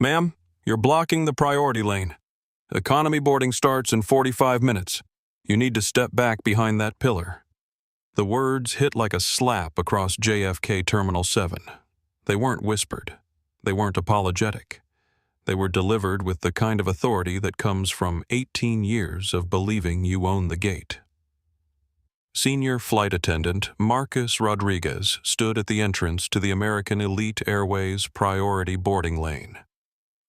Ma'am, you're blocking the priority lane. Economy boarding starts in 45 minutes. You need to step back behind that pillar." The words hit like a slap across JFK Terminal 7. They weren't whispered. They weren't apologetic. They were delivered with the kind of authority that comes from 18 years of believing you own the gate. Senior flight attendant Marcus Rodriguez stood at the entrance to the American Elite Airways priority boarding lane.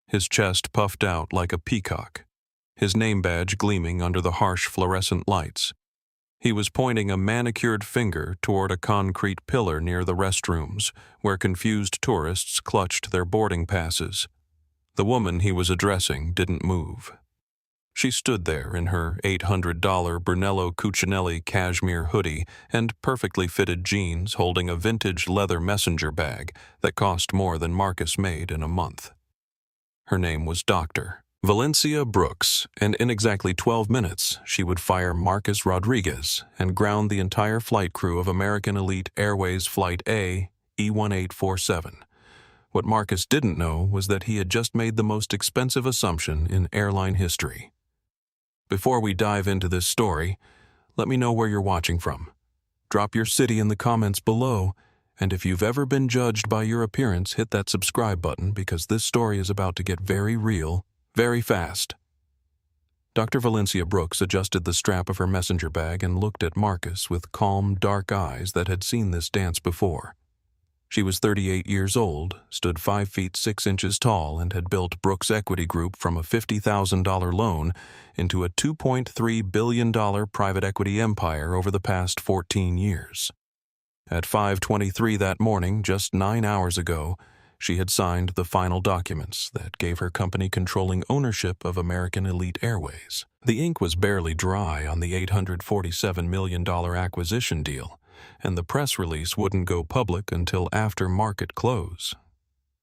His chest puffed out like a peacock, his name badge gleaming under the harsh fluorescent lights. He was pointing a manicured finger toward a concrete pillar near the restrooms, where confused tourists clutched their boarding passes. The woman he was addressing didn't move. She stood there in her $800 Brunello Cucinelli cashmere hoodie and perfectly fitted jeans, holding a vintage leather messenger bag that cost more than Marcus made in a month. Her name was Dr. Valencia Brooks, and in exactly 12 minutes, she would fire Marcus Rodriguez and ground the entire flight crew of American Elite Airways Flight A, E1847. What Marcus didn't know was that he had just made the most expensive assumption in airline history. Before we dive into this story, let me know where you're watching from. Drop your city in the comments below, and if you've ever been judged by your appearance, hit that subscribe button because this story is about to get very real, very fast. Dr. Valencia Brooks adjusted the strap of her messenger bag and looked at Marcus with calm, dark eyes that had seen this dance before. She was 38 years old, stood 5 feet 6 inches tall, and had built Brooks Equity Group from a $50,000 loan into a $2.3 billion private equity empire over the past 14 years. At 5:23 that morning, just 9 hours ago, she had signed the final documents that gave her company controlling ownership of American Elite Airways. The ink was barely dry on the $847 million acquisition deal, and the press release wouldn't go public until after market close.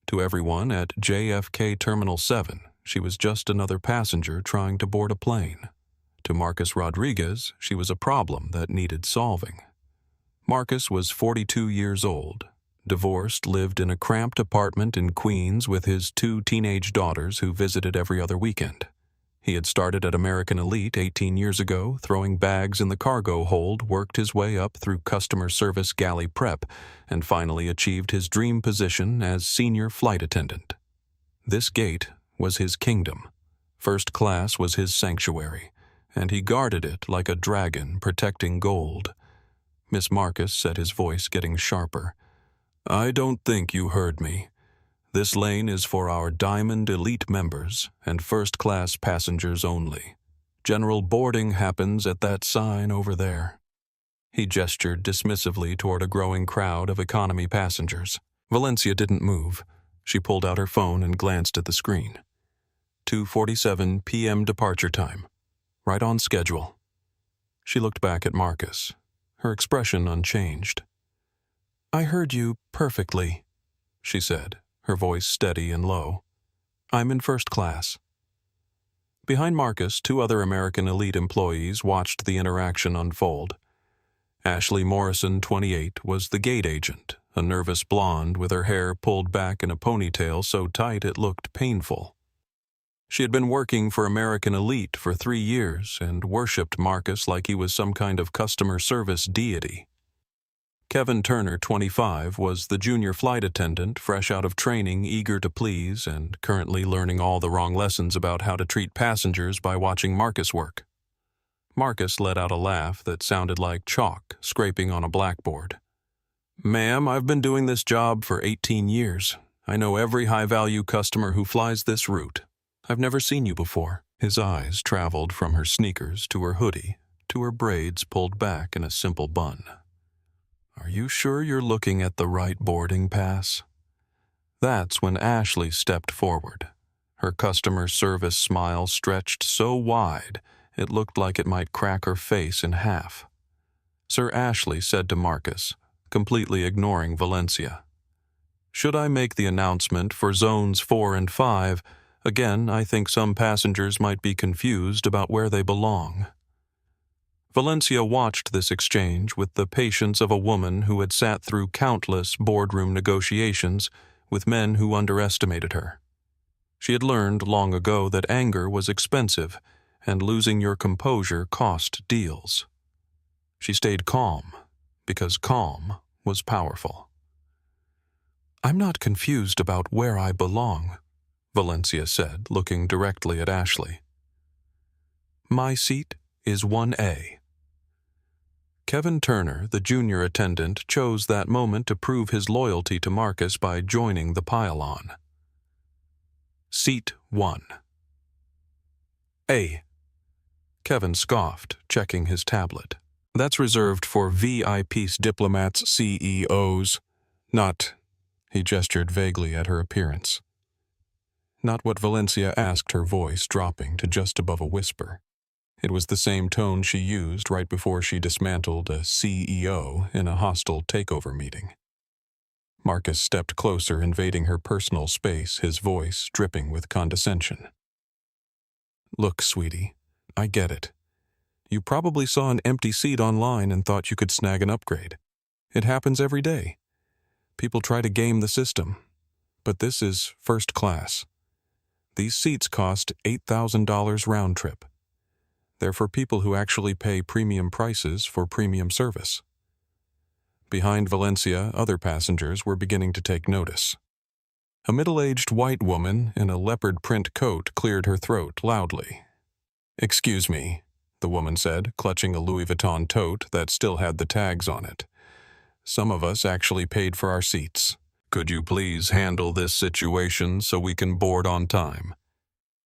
To everyone at JFK Terminal 7, she was just another passenger trying to board a plane. To Marcus Rodriguez, she was a problem that needed solving. Marcus was 42 years old. Divorced, lived in a cramped apartment in Queens with his 2 teenage daughters who visited every other weekend. He had started at American Elite 18 years ago, throwing bags in the cargo hold, worked his way up through customer service galley prep, and finally achieved his dream position as senior flight attendant. This gate was his kingdom. First class was his sanctuary, and he guarded it like a dragon protecting gold. Miss Marcus said, his voice getting sharper. "I don't think you heard me. This lane is for our Diamond Elite members and first-class passengers only. General boarding happens at that sign over there." He gestured dismissively toward a growing crowd of economy passengers. Valencia didn't move. She pulled out her phone and glanced at the screen. 2:47 p.m. departure time. Right on schedule. She looked back at Marcus, her expression unchanged. "I heard you perfectly," she said, her voice steady and low. "I'm in first class." Behind Marcus, 2 other American Elite employees watched the interaction unfold. Ashley Morrison, 28, was the gate agent, a nervous blonde with her hair pulled back in a ponytail so tight it looked painful. She had been working for American Elite for 3 years and worshipped Marcus like he was some kind of customer service deity. Kevin Turner, 25, was the junior flight attendant, fresh out of training, eager to please, and currently learning all the wrong lessons about how to treat passengers by watching Marcus work. Marcus let out a laugh that sounded like chalk scraping on a blackboard. "Ma'am, I've been doing this job for 18 years. I know every high-value customer who flies this route. I've never seen you before." His eyes traveled from her sneakers to her hoodie, to her braids pulled back in a simple bun. "Are you sure you're looking at the right boarding pass?" That's when Ashley stepped forward. Her customer service smile stretched so wide it looked like it might crack her face in half. Sir Ashley said to Marcus, completely ignoring Valencia, "Should I make the announcement for zones 4 and 5? Again, I think some passengers might be confused about where they belong." Valencia watched this exchange with the patience of a woman who had sat through countless boardroom negotiations with men who underestimated her. She had learned long ago that anger was expensive, and losing your composure cost deals. She stayed calm, because calm was powerful. "I'm not confused about where I belong," Valencia said, looking directly at Ashley. "My seat is 1A. Kevin Turner, the junior attendant, chose that moment to prove his loyalty to Marcus by joining the pile-on. "Seat 1. A." Kevin scoffed, checking his tablet. "That's reserved for VIPs, diplomats, CEOs. Not," he gestured vaguely at her appearance. Not what Valencia asked, her voice dropping to just above a whisper. It was the same tone she used right before she dismantled a CEO in a hostile takeover meeting. Marcus stepped closer, invading her personal space, his voice dripping with condescension. "Look, sweetie, I get it. You probably saw an empty seat online and thought you could snag an upgrade. It happens every day. People try to game the system. But this is first class. These seats cost $8,000 round trip. They're for people who actually pay premium prices for premium service." Behind Valencia, other passengers were beginning to take notice. A middle-aged white woman in a leopard print coat cleared her throat loudly. "Excuse me," the woman said, clutching a Louis Vuitton tote that still had the tags on it. "Some of us actually paid for our seats. Could you please handle this situation so we can board on time?"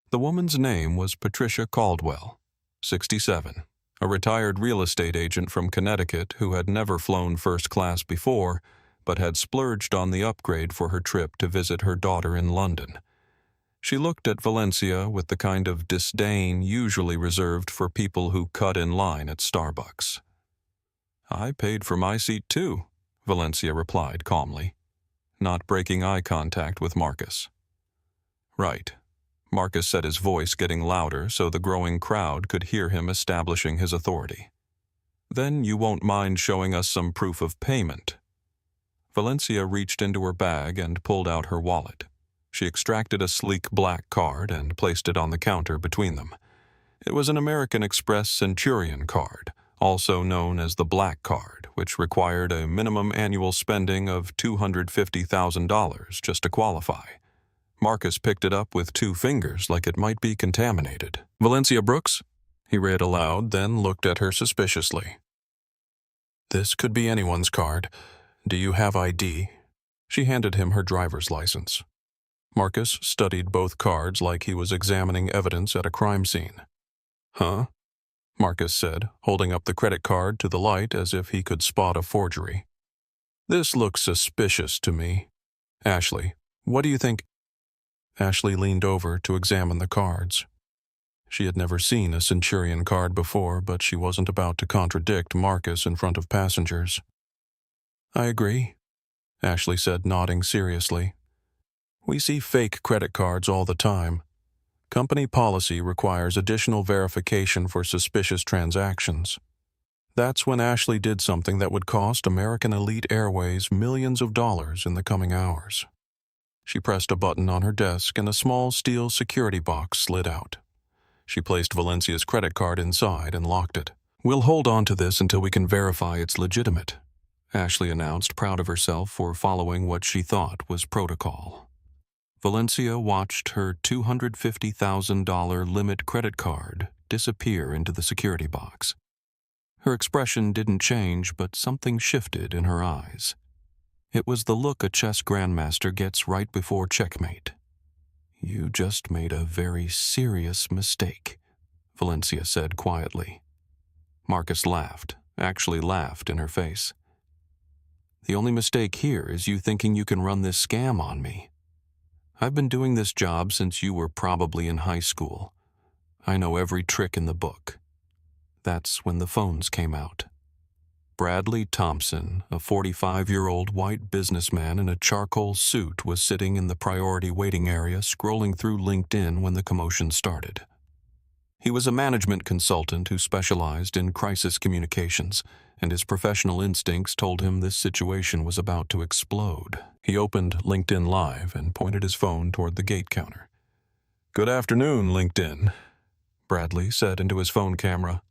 The woman's name was Patricia Caldwell, 67, a retired real estate agent from Connecticut who had never flown first class before, but had splurged on the upgrade for her trip to visit her daughter in London. She looked at Valencia with the kind of disdain usually reserved for people who cut in line at Starbucks. "I paid for my seat too," Valencia replied calmly, not breaking eye contact with Marcus. "Right." Marcus said, his voice getting louder so the growing crowd could hear him establishing his authority. "Then you won't mind showing us some proof of payment." Valencia reached into her bag and pulled out her wallet. She extracted a sleek black card and placed it on the counter between them. It was an American Express Centurion card, also known as the Black Card, which required a minimum annual spending of $250,000 just to qualify. Marcus picked it up with 2 fingers like it might be contaminated. "Valencia Brooks?" he read aloud, then looked at her suspiciously. "This could be anyone's card. Do you have ID?" She handed him her driver's license. Marcus studied both cards like he was examining evidence at a crime scene. "Huh?" Marcus said, holding up the credit card to the light as if he could spot a forgery. "This looks suspicious to me. Ashley, what do you think?" Ashley leaned over to examine the cards. She had never seen a Centurion card before, but she wasn't about to contradict Marcus in front of passengers. "I agree," Ashley said, nodding seriously. "We see fake credit cards all the time. Company policy requires additional verification for suspicious transactions. That's when Ashley did something that would cost American Elite Airways millions of dollars in the coming hours." She pressed a button on her desk and a small steel security box slid out. She placed Valencia's credit card inside and locked it. "We'll hold on to this until we can verify it's legitimate," Ashley announced, proud of herself for following what she thought was protocol. Valencia watched her $250,000 limit credit card disappear into the security box. Her expression didn't change, but something shifted in her eyes. It was the look a chess grandmaster gets right before checkmate. "You just made a very serious mistake," Valencia said quietly. Marcus laughed, actually laughed in her face. "The only mistake here is you thinking you can run this scam on me. I've been doing this job since you were probably in high school. I know every trick in the book." That's when the phones came out. Bradley Thompson, a 45-year-old white businessman in a charcoal suit, was sitting in the priority waiting area scrolling through LinkedIn when the commotion started. He was a management consultant who specialized in crisis communications, and his professional instincts told him this situation was about to explode. He opened LinkedIn Live and pointed his phone toward the gate counter. Good afternoon, LinkedIn, Bradley said into his phone camera.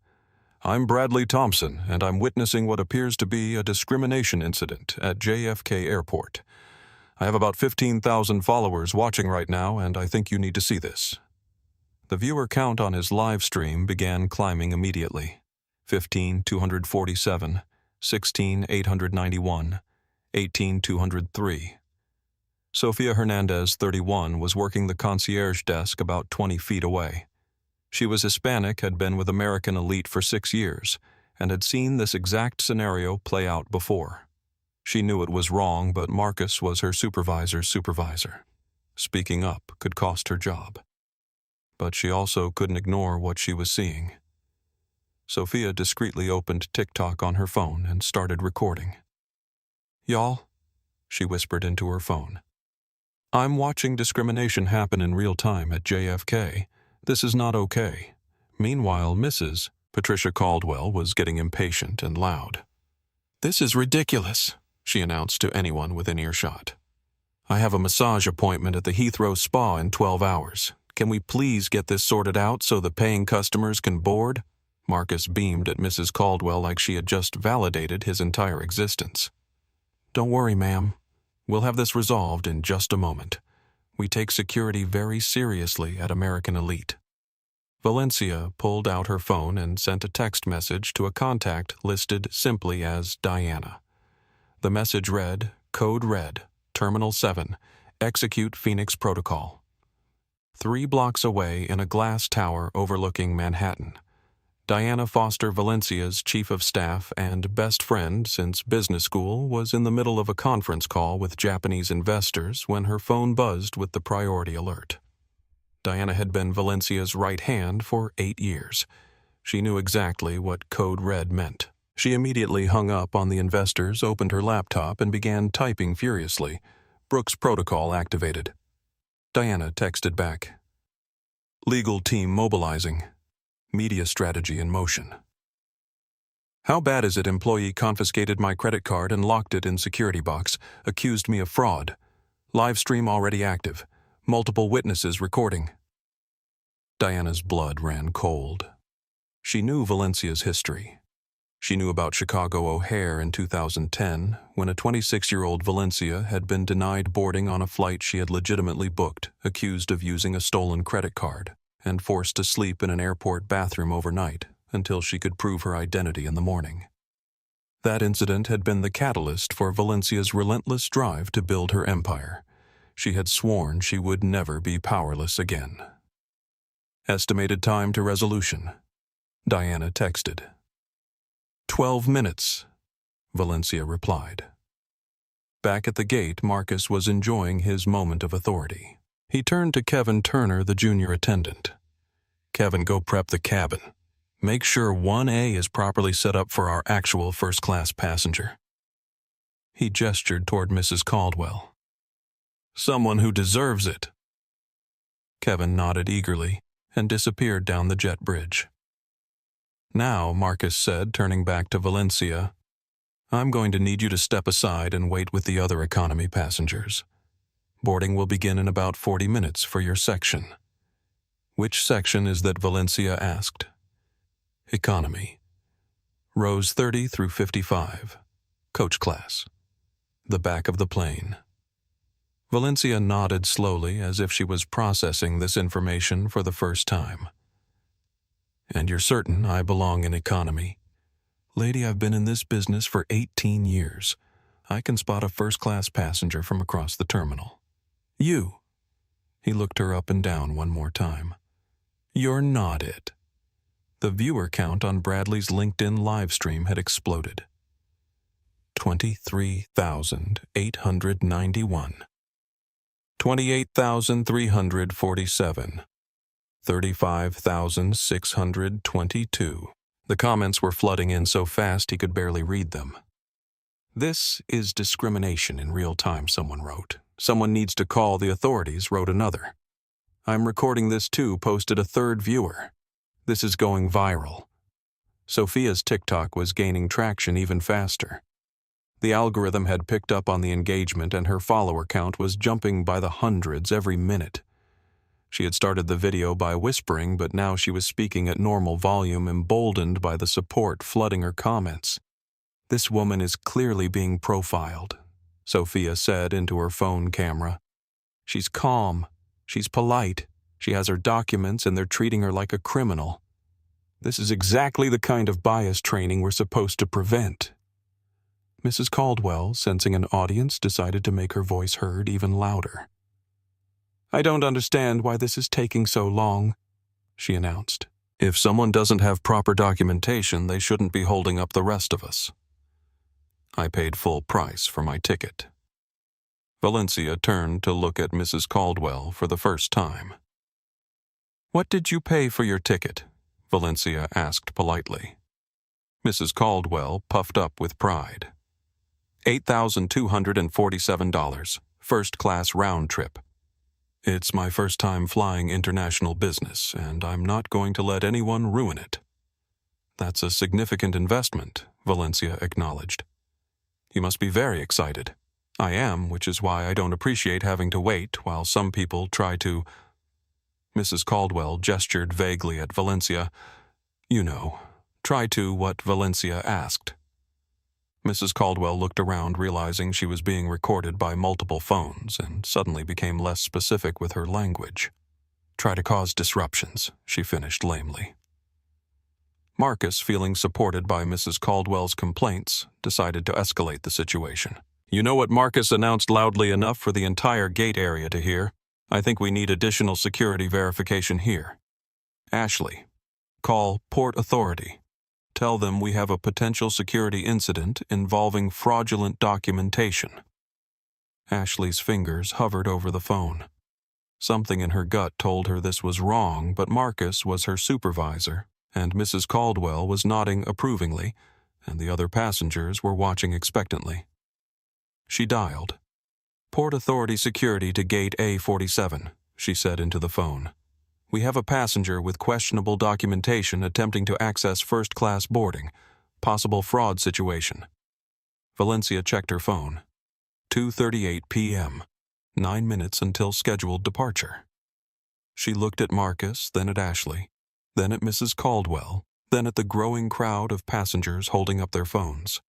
I'm Bradley Thompson, and I'm witnessing what appears to be a discrimination incident at JFK Airport. I have about 15,000 followers watching right now, and I think you need to see this. The viewer count on his live stream began climbing immediately. 15,247, 16,891, 18,203. Sofia Hernandez, 31, was working the concierge desk about 20 feet away. She was Hispanic, had been with American Elite for 6 years, and had seen this exact scenario play out before. She knew it was wrong, but Marcus was her supervisor's supervisor. Speaking up could cost her job. But she also couldn't ignore what she was seeing. Sofia discreetly opened TikTok on her phone and started recording. "Y'all," she whispered into her phone. "I'm watching discrimination happen in real time at JFK. This is not okay." Meanwhile, Mrs. Patricia Caldwell was getting impatient and loud. "This is ridiculous," she announced to anyone within earshot. "I have a massage appointment at the Heathrow Spa in 12 hours. Can we please get this sorted out so the paying customers can board?" Marcus beamed at Mrs. Caldwell like she had just validated his entire existence. "Don't worry, ma'am. We'll have this resolved in just a moment. We take security very seriously at American Elite." Valencia pulled out her phone and sent a text message to a contact listed simply as Diana. The message read, "Code Red, Terminal 7, execute Phoenix Protocol." 3 blocks away in a glass tower overlooking Manhattan, Diana Foster Valencia's chief of staff and best friend since business school was in the middle of a conference call with Japanese investors when her phone buzzed with the priority alert. Diana had been Valencia's right hand for 8 years. She knew exactly what Code Red meant. She immediately hung up on the investors, opened her laptop, and began typing furiously. Brooks protocol activated. Diana texted back. "Legal team mobilizing. Media strategy in motion." "How bad is it employee confiscated my credit card and locked it in security box, accused me of fraud. Live stream already active. Multiple witnesses recording." Diana's blood ran cold. She knew Valencia's history. She knew about Chicago O'Hare in 2010, when a 26-year-old Valencia had been denied boarding on a flight she had legitimately booked, accused of using a stolen credit card, and forced to sleep in an airport bathroom overnight until she could prove her identity in the morning. That incident had been the catalyst for Valencia's relentless drive to build her empire. She had sworn she would never be powerless again. "Estimated time to resolution," Diana texted. 12 minutes, Valencia replied. Back at the gate, Marcus was enjoying his moment of authority. He turned to Kevin Turner, the junior attendant. "Kevin, go prep the cabin. Make sure 1A is properly set up for our actual first-class passenger." He gestured toward Mrs. Caldwell. "Someone who deserves it." Kevin nodded eagerly and disappeared down the jet bridge. "Now," Marcus said, turning back to Valencia, "I'm going to need you to step aside and wait with the other economy passengers. Boarding will begin in about 40 minutes for your section." "Which section is that?" Valencia asked. "Economy. Rows 30 through 55. Coach class. The back of the plane." Valencia nodded slowly as if she was processing this information for the first time. "And you're certain I belong in economy?" "Lady, I've been in this business for 18 years. I can spot a first-class passenger from across the terminal." "You?" He looked her up and down one more time. "You're not it." The viewer count on Bradley's LinkedIn live stream had exploded. 23,891. 28,347. 35,622. The comments were flooding in so fast he could barely read them. "This is discrimination in real time," someone wrote. "Someone needs to call the authorities," wrote another. "I'm recording this too," posted a third viewer. "This is going viral." Sofia's TikTok was gaining traction even faster. The algorithm had picked up on the engagement and her follower count was jumping by the hundreds every minute. She had started the video by whispering, but now she was speaking at normal volume, emboldened by the support flooding her comments. "This woman is clearly being profiled," Sophia said into her phone camera. "She's calm. She's polite. She has her documents and they're treating her like a criminal. This is exactly the kind of bias training we're supposed to prevent." Mrs. Caldwell, sensing an audience, decided to make her voice heard even louder. "I don't understand why this is taking so long," she announced. "If someone doesn't have proper documentation, they shouldn't be holding up the rest of us. I paid full price for my ticket." Valencia turned to look at Mrs. Caldwell for the first time. "What did you pay for your ticket?" Valencia asked politely. Mrs. Caldwell puffed up with pride. $8,247, first-class round trip. It's my first time flying international business, and I'm not going to let anyone ruin it." "That's a significant investment," Valencia acknowledged. "You must be very excited." "I am, which is why I don't appreciate having to wait while some people try to—" Mrs. Caldwell gestured vaguely at Valencia. "You know, try to what Valencia asked." Mrs. Caldwell looked around, realizing she was being recorded by multiple phones, and suddenly became less specific with her language. "Try to cause disruptions," she finished lamely. Marcus, feeling supported by Mrs. Caldwell's complaints, decided to escalate the situation. "You know what Marcus announced loudly enough for the entire gate area to hear? I think we need additional security verification here. Ashley, call Port Authority. Tell them we have a potential security incident involving fraudulent documentation." Ashley's fingers hovered over the phone. Something in her gut told her this was wrong, but Marcus was her supervisor, and Mrs. Caldwell was nodding approvingly, and the other passengers were watching expectantly. She dialed. "Port Authority security to gate A47, she said into the phone. "We have a passenger with questionable documentation attempting to access first-class boarding. Possible fraud situation." Valencia checked her phone. 2:38 p.m., 9 minutes until scheduled departure. She looked at Marcus, then at Ashley, then at Mrs. Caldwell, then at the growing crowd of passengers holding up their phones.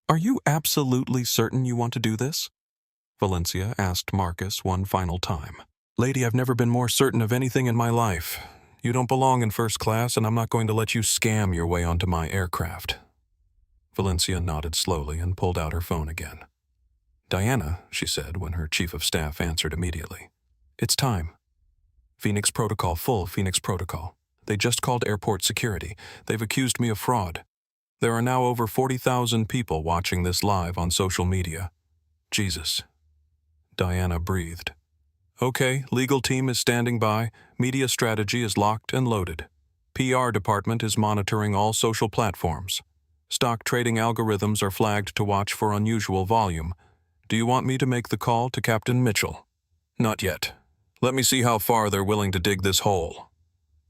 "Are you absolutely certain you want to do this?" Valencia asked Marcus one final time. "Lady, I've never been more certain of anything in my life. You don't belong in first class, and I'm not going to let you scam your way onto my aircraft." Valencia nodded slowly and pulled out her phone again. "Diana," she said when her chief of staff answered immediately. "It's time. Phoenix Protocol, full Phoenix Protocol. They just called airport security. They've accused me of fraud. There are now over 40,000 people watching this live on social media. Jesus." Diana breathed. "Okay, legal team is standing by. Media strategy is locked and loaded. PR department is monitoring all social platforms. Stock trading algorithms are flagged to watch for unusual volume. Do you want me to make the call to Captain Mitchell?" "Not yet. Let me see how far they're willing to dig this hole."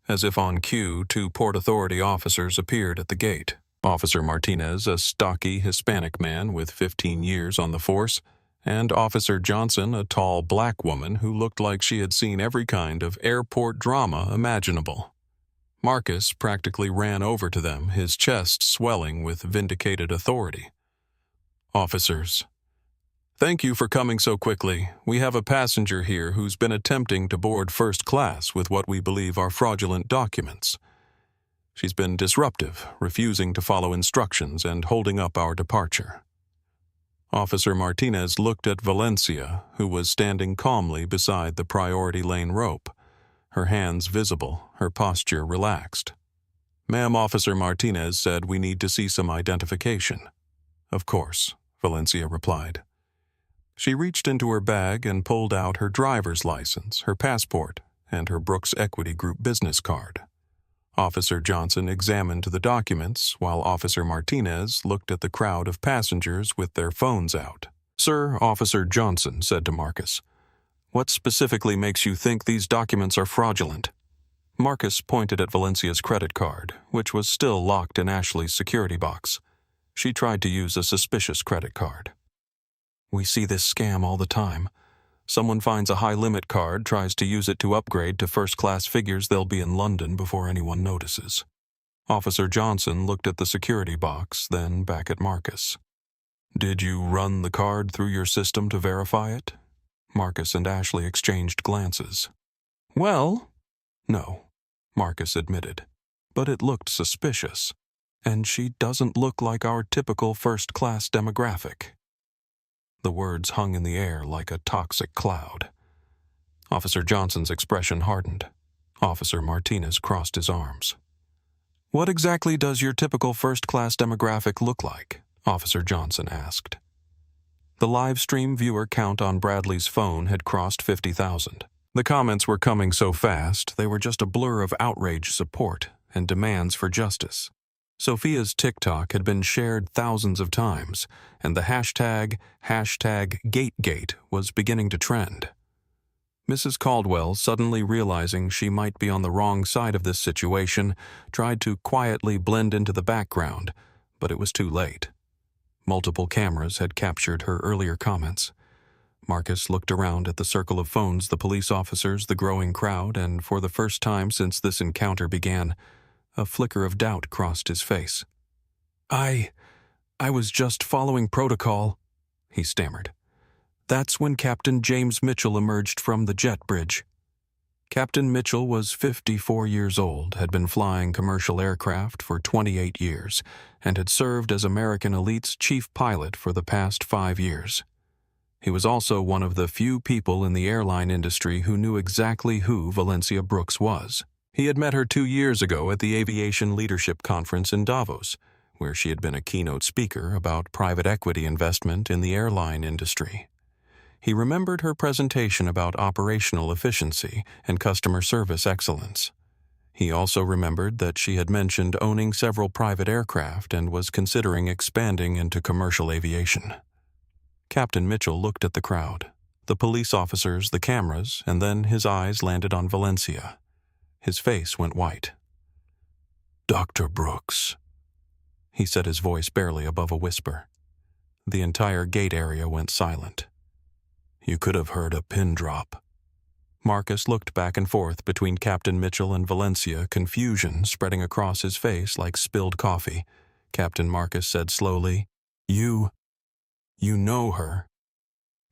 As if on cue, 2 Port Authority officers appeared at the gate. Officer Martinez, a stocky Hispanic man with 15 years on the force, and Officer Johnson, a tall black woman who looked like she had seen every kind of airport drama imaginable. Marcus practically ran over to them, his chest swelling with vindicated authority. "Officers, thank you for coming so quickly. We have a passenger here who's been attempting to board first class with what we believe are fraudulent documents. She's been disruptive, refusing to follow instructions and holding up our departure." Officer Martinez looked at Valencia, who was standing calmly beside the priority lane rope, her hands visible, her posture relaxed. "Ma'am, Officer Martinez said we need to see some identification." "Of course," Valencia replied. She reached into her bag and pulled out her driver's license, her passport, and her Brooks Equity Group business card. Officer Johnson examined the documents, while Officer Martinez looked at the crowd of passengers with their phones out. "Sir," Officer Johnson said to Marcus, "what specifically makes you think these documents are fraudulent?" Marcus pointed at Valencia's credit card, which was still locked in Ashley's security box. She tried to use a suspicious credit card. "We see this scam all the time. Someone finds a high-limit card, tries to use it to upgrade to first-class, figures they'll be in London before anyone notices. Officer Johnson looked at the security box, then back at Marcus. "Did you run the card through your system to verify it?" Marcus and Ashley exchanged glances. "Well, no," Marcus admitted. "But it looked suspicious. And she doesn't look like our typical first-class demographic." The words hung in the air like a toxic cloud. Officer Johnson's expression hardened. Officer Martinez crossed his arms. "What exactly does your typical first-class demographic look like?" Officer Johnson asked. The live stream viewer count on Bradley's phone had crossed 50,000. The comments were coming so fast, they were just a blur of outrage support and demands for justice. Sophia's TikTok had been shared thousands of times, and the hashtag #GateGate was beginning to trend. Mrs. Caldwell, suddenly realizing she might be on the wrong side of this situation, tried to quietly blend into the background, but it was too late. Multiple cameras had captured her earlier comments. Marcus looked around at the circle of phones, the police officers, the growing crowd, and for the first time since this encounter began, a flicker of doubt crossed his face. I was just following protocol," he stammered. "That's when Captain James Mitchell emerged from the jet bridge." Captain Mitchell was 54 years old, had been flying commercial aircraft for 28 years, and had served as American Elite's chief pilot for the past 5 years. He was also one of the few people in the airline industry who knew exactly who Valencia Brooks was. He had met her 2 years ago at the Aviation Leadership Conference in Davos, where she had been a keynote speaker about private equity investment in the airline industry. He remembered her presentation about operational efficiency and customer service excellence. He also remembered that she had mentioned owning several private aircraft and was considering expanding into commercial aviation. Captain Mitchell looked at the crowd, the police officers, the cameras, and then his eyes landed on Valencia. His face went white. "Dr. Brooks," he said, his voice barely above a whisper. The entire gate area went silent. You could have heard a pin drop. Marcus looked back and forth between Captain Mitchell and Valencia, confusion spreading across his face like spilled coffee. Captain Marcus said slowly, You know her."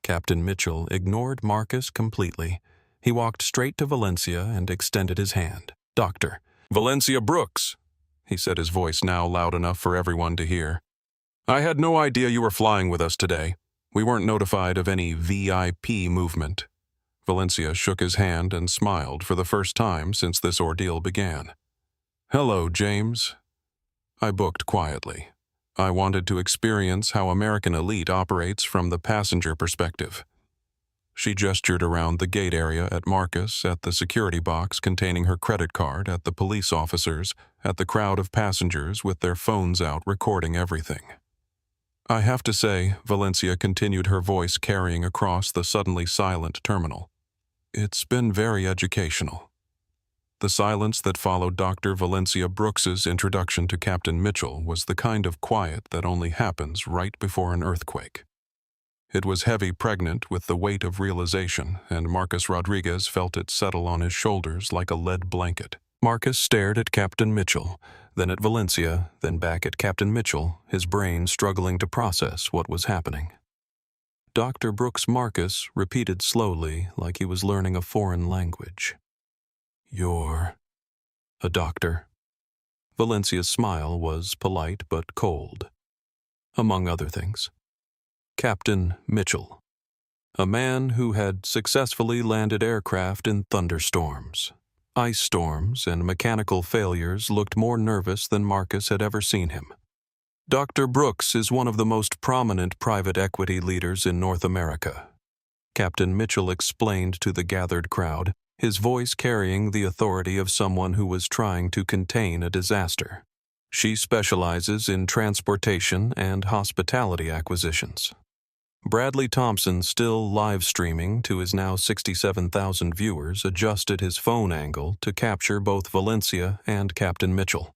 Captain Mitchell ignored Marcus completely. He walked straight to Valencia and extended his hand. "Dr. Valencia Brooks," he said, his voice now loud enough for everyone to hear. "I had no idea you were flying with us today. We weren't notified of any VIP movement." Valencia shook his hand and smiled for the first time since this ordeal began. "Hello, James." I booked quietly. I wanted to experience how American Elite operates from the passenger perspective. She gestured around the gate area at Marcus, at the security box containing her credit card, at the police officers, at the crowd of passengers with their phones out recording everything. "I have to say," Valencia continued, her voice carrying across the suddenly silent terminal, "it's been very educational." The silence that followed Dr. Valencia Brooks's introduction to Captain Mitchell was the kind of quiet that only happens right before an earthquake. It was heavy, pregnant with the weight of realization, and Marcus Rodriguez felt it settle on his shoulders like a lead blanket. Marcus stared at Captain Mitchell, then at Valencia, then back at Captain Mitchell, his brain struggling to process what was happening. Dr. Brooks Marcus repeated slowly, like he was learning a foreign language. "You're a doctor?" Valencia's smile was polite but cold. "Among other things. Captain Mitchell, a man who had successfully landed aircraft in thunderstorms. Ice storms and mechanical failures looked more nervous than Marcus had ever seen him. Dr. Brooks is one of the most prominent private equity leaders in North America." Captain Mitchell explained to the gathered crowd, his voice carrying the authority of someone who was trying to contain a disaster. "She specializes in transportation and hospitality acquisitions." Bradley Thompson, still live streaming to his now 67,000 viewers, adjusted his phone angle to capture both Valencia and Captain Mitchell.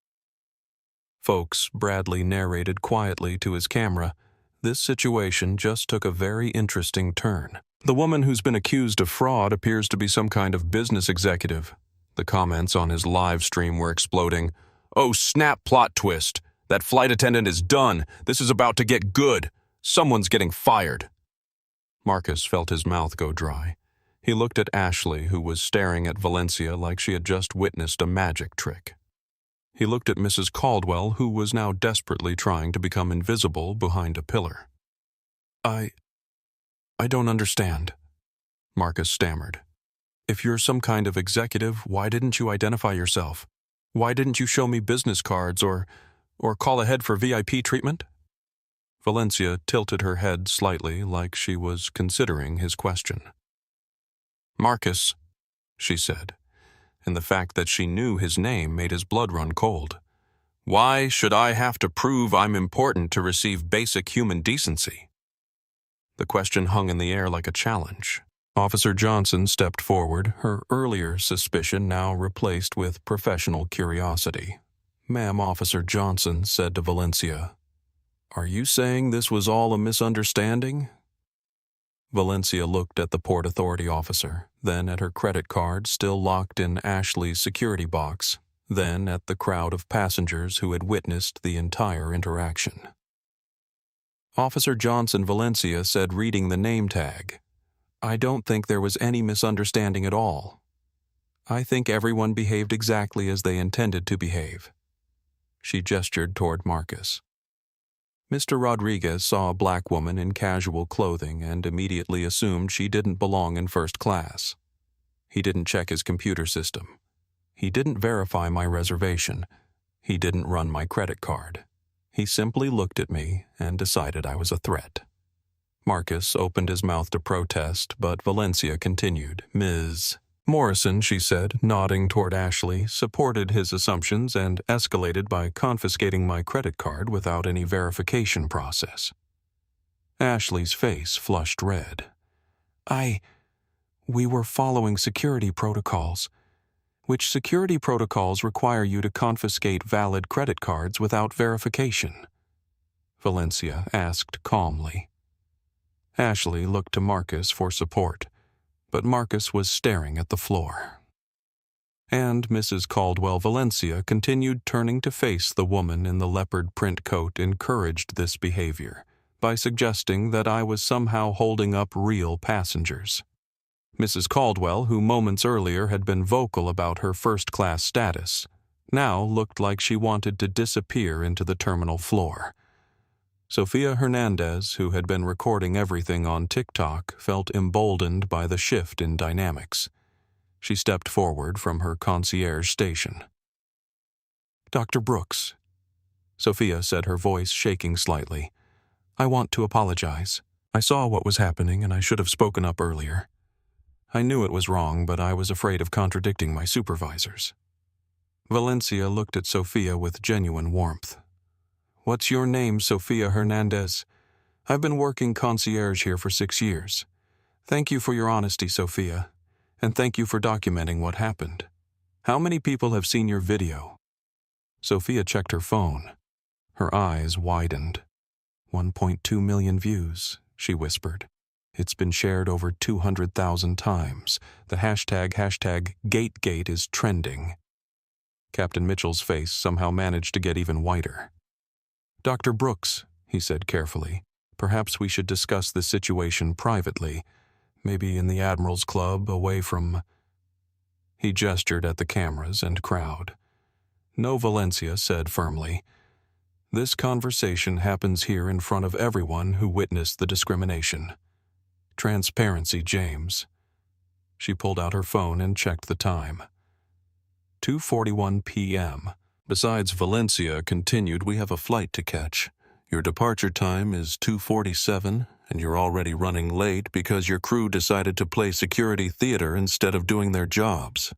"Folks," Bradley narrated quietly to his camera, "this situation just took a very interesting turn. The woman who's been accused of fraud appears to be some kind of business executive. The comments on his live stream were exploding. Oh, snap plot twist. That flight attendant is done. This is about to get good. Someone's getting fired. Marcus felt his mouth go dry. He looked at Ashley, who was staring at Valencia like she had just witnessed a magic trick. He looked at Mrs. Caldwell, who was now desperately trying to become invisible behind a pillar. I don't understand, Marcus stammered. If you're some kind of executive, why didn't you identify yourself? Why didn't you show me business cards or call ahead for VIP treatment? Valencia tilted her head slightly like she was considering his question. Marcus, she said, and the fact that she knew his name made his blood run cold. Why should I have to prove I'm important to receive basic human decency? The question hung in the air like a challenge. Officer Johnson stepped forward, her earlier suspicion now replaced with professional curiosity. Ma'am, Officer Johnson said to Valencia, "Are you saying this was all a misunderstanding?" Valencia looked at the Port Authority officer, then at her credit card still locked in Ashley's security box, then at the crowd of passengers who had witnessed the entire interaction. Officer Johnson Valencia said, reading the name tag, "I don't think there was any misunderstanding at all. I think everyone behaved exactly as they intended to behave." She gestured toward Marcus. Mr. Rodriguez saw a black woman in casual clothing and immediately assumed she didn't belong in first class. He didn't check his computer system. He didn't verify my reservation. He didn't run my credit card. He simply looked at me and decided I was a threat. Marcus opened his mouth to protest, but Valencia continued. "Ms. Morrison," she said, nodding toward Ashley, supported his assumptions and escalated by confiscating my credit card without any verification process. Ashley's face flushed red. We were following security protocols. Which security protocols require you to confiscate valid credit cards without verification?" Valencia asked calmly. Ashley looked to Marcus for support, but Marcus was staring at the floor. And Mrs. Caldwell Valencia continued turning to face the woman in the leopard print coat encouraged this behavior by suggesting that I was somehow holding up real passengers. Mrs. Caldwell, who moments earlier had been vocal about her first-class status, now looked like she wanted to disappear into the terminal floor. Sofia Hernandez, who had been recording everything on TikTok, felt emboldened by the shift in dynamics. She stepped forward from her concierge station. "Dr. Brooks," Sofia said, her voice shaking slightly, "I want to apologize. I saw what was happening and I should have spoken up earlier. I knew it was wrong, but I was afraid of contradicting my supervisors." Valencia looked at Sofia with genuine warmth. "What's your name, Sofia Hernandez? I've been working concierge here for 6 years. Thank you for your honesty, Sofia, and thank you for documenting what happened. How many people have seen your video?" Sofia checked her phone. Her eyes widened. 1.2 million views, she whispered. It's been shared over 200,000 times. The hashtag #GateGate is trending. Captain Mitchell's face somehow managed to get even whiter. "Dr. Brooks," he said carefully, "perhaps we should discuss this situation privately, maybe in the Admiral's Club, away from—" He gestured at the cameras and crowd. "No," Valencia said firmly. "This conversation happens here in front of everyone who witnessed the discrimination. Transparency, James." She pulled out her phone and checked the time. 2:41 p.m. Besides, Valencia continued, "We have a flight to catch. Your departure time is 2:47, and you're already running late because your crew decided to play security theater instead of doing their jobs."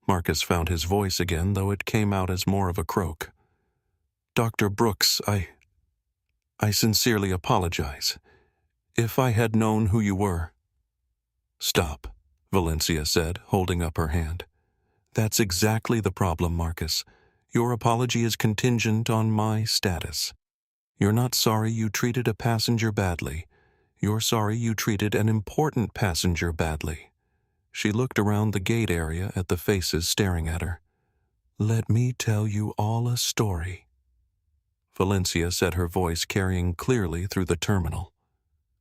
Marcus found his voice again, though it came out as more of a croak. "Dr. Brooks, I sincerely apologize. If I had known who you were—" "Stop," Valencia said, holding up her hand. "That's exactly the problem, Marcus. Your apology is contingent on my status. You're not sorry you treated a passenger badly. You're sorry you treated an important passenger badly. She looked around the gate area at the faces staring at her. Let me tell you all a story. Valencia said, her voice carrying clearly through the terminal.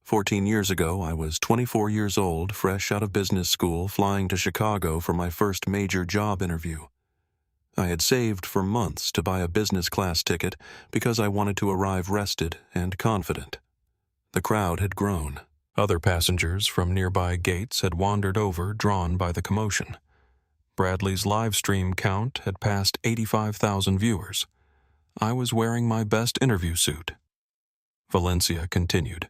14 years ago, I was 24 years old, fresh out of business school, flying to Chicago for my first major job interview. I had saved for months to buy a business class ticket because I wanted to arrive rested and confident. The crowd had grown. Other passengers from nearby gates had wandered over, drawn by the commotion. Bradley's live stream count had passed 85,000 viewers. I was wearing my best interview suit. Valencia continued.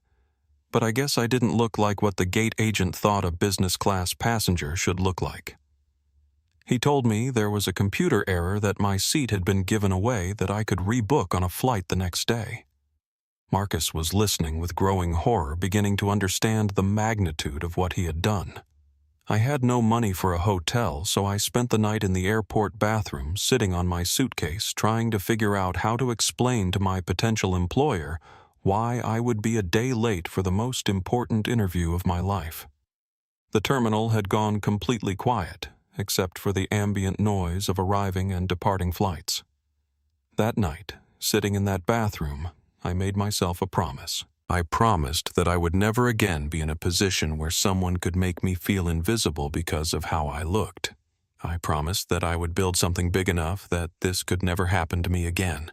But I guess I didn't look like what the gate agent thought a business class passenger should look like. He told me there was a computer error, that my seat had been given away, that I could rebook on a flight the next day. Marcus was listening with growing horror, beginning to understand the magnitude of what he had done. I had no money for a hotel, so I spent the night in the airport bathroom, sitting on my suitcase, trying to figure out how to explain to my potential employer why I would be a day late for the most important interview of my life. The terminal had gone completely quiet, except for the ambient noise of arriving and departing flights. That night, sitting in that bathroom, I made myself a promise. I promised that I would never again be in a position where someone could make me feel invisible because of how I looked. I promised that I would build something big enough that this could never happen to me again.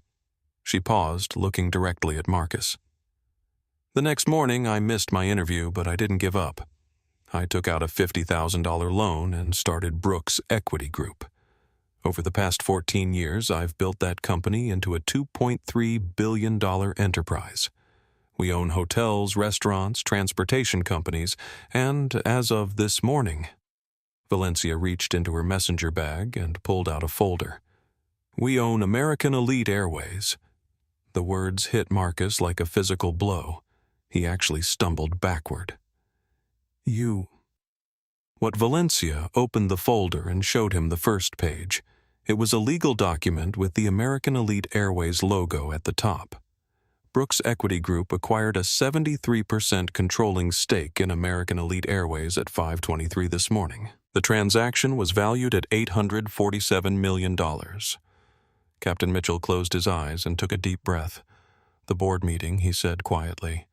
She paused, looking directly at Marcus. The next morning, I missed my interview, but I didn't give up. I took out a $50,000 loan and started Brooks Equity Group. Over the past 14 years, I've built that company into a $2.3 billion enterprise. We own hotels, restaurants, transportation companies, and as of this morning, Valencia reached into her messenger bag and pulled out a folder. We own American Elite Airways. The words hit Marcus like a physical blow. He actually stumbled backward. What Valencia opened the folder and showed him the first page. It was a legal document with the American Elite Airways logo at the top. Brooks Equity Group acquired a 73% controlling stake in American Elite Airways at 5:23 this morning. The transaction was valued at $847 million. Captain Mitchell closed his eyes and took a deep breath. The board meeting, he said quietly.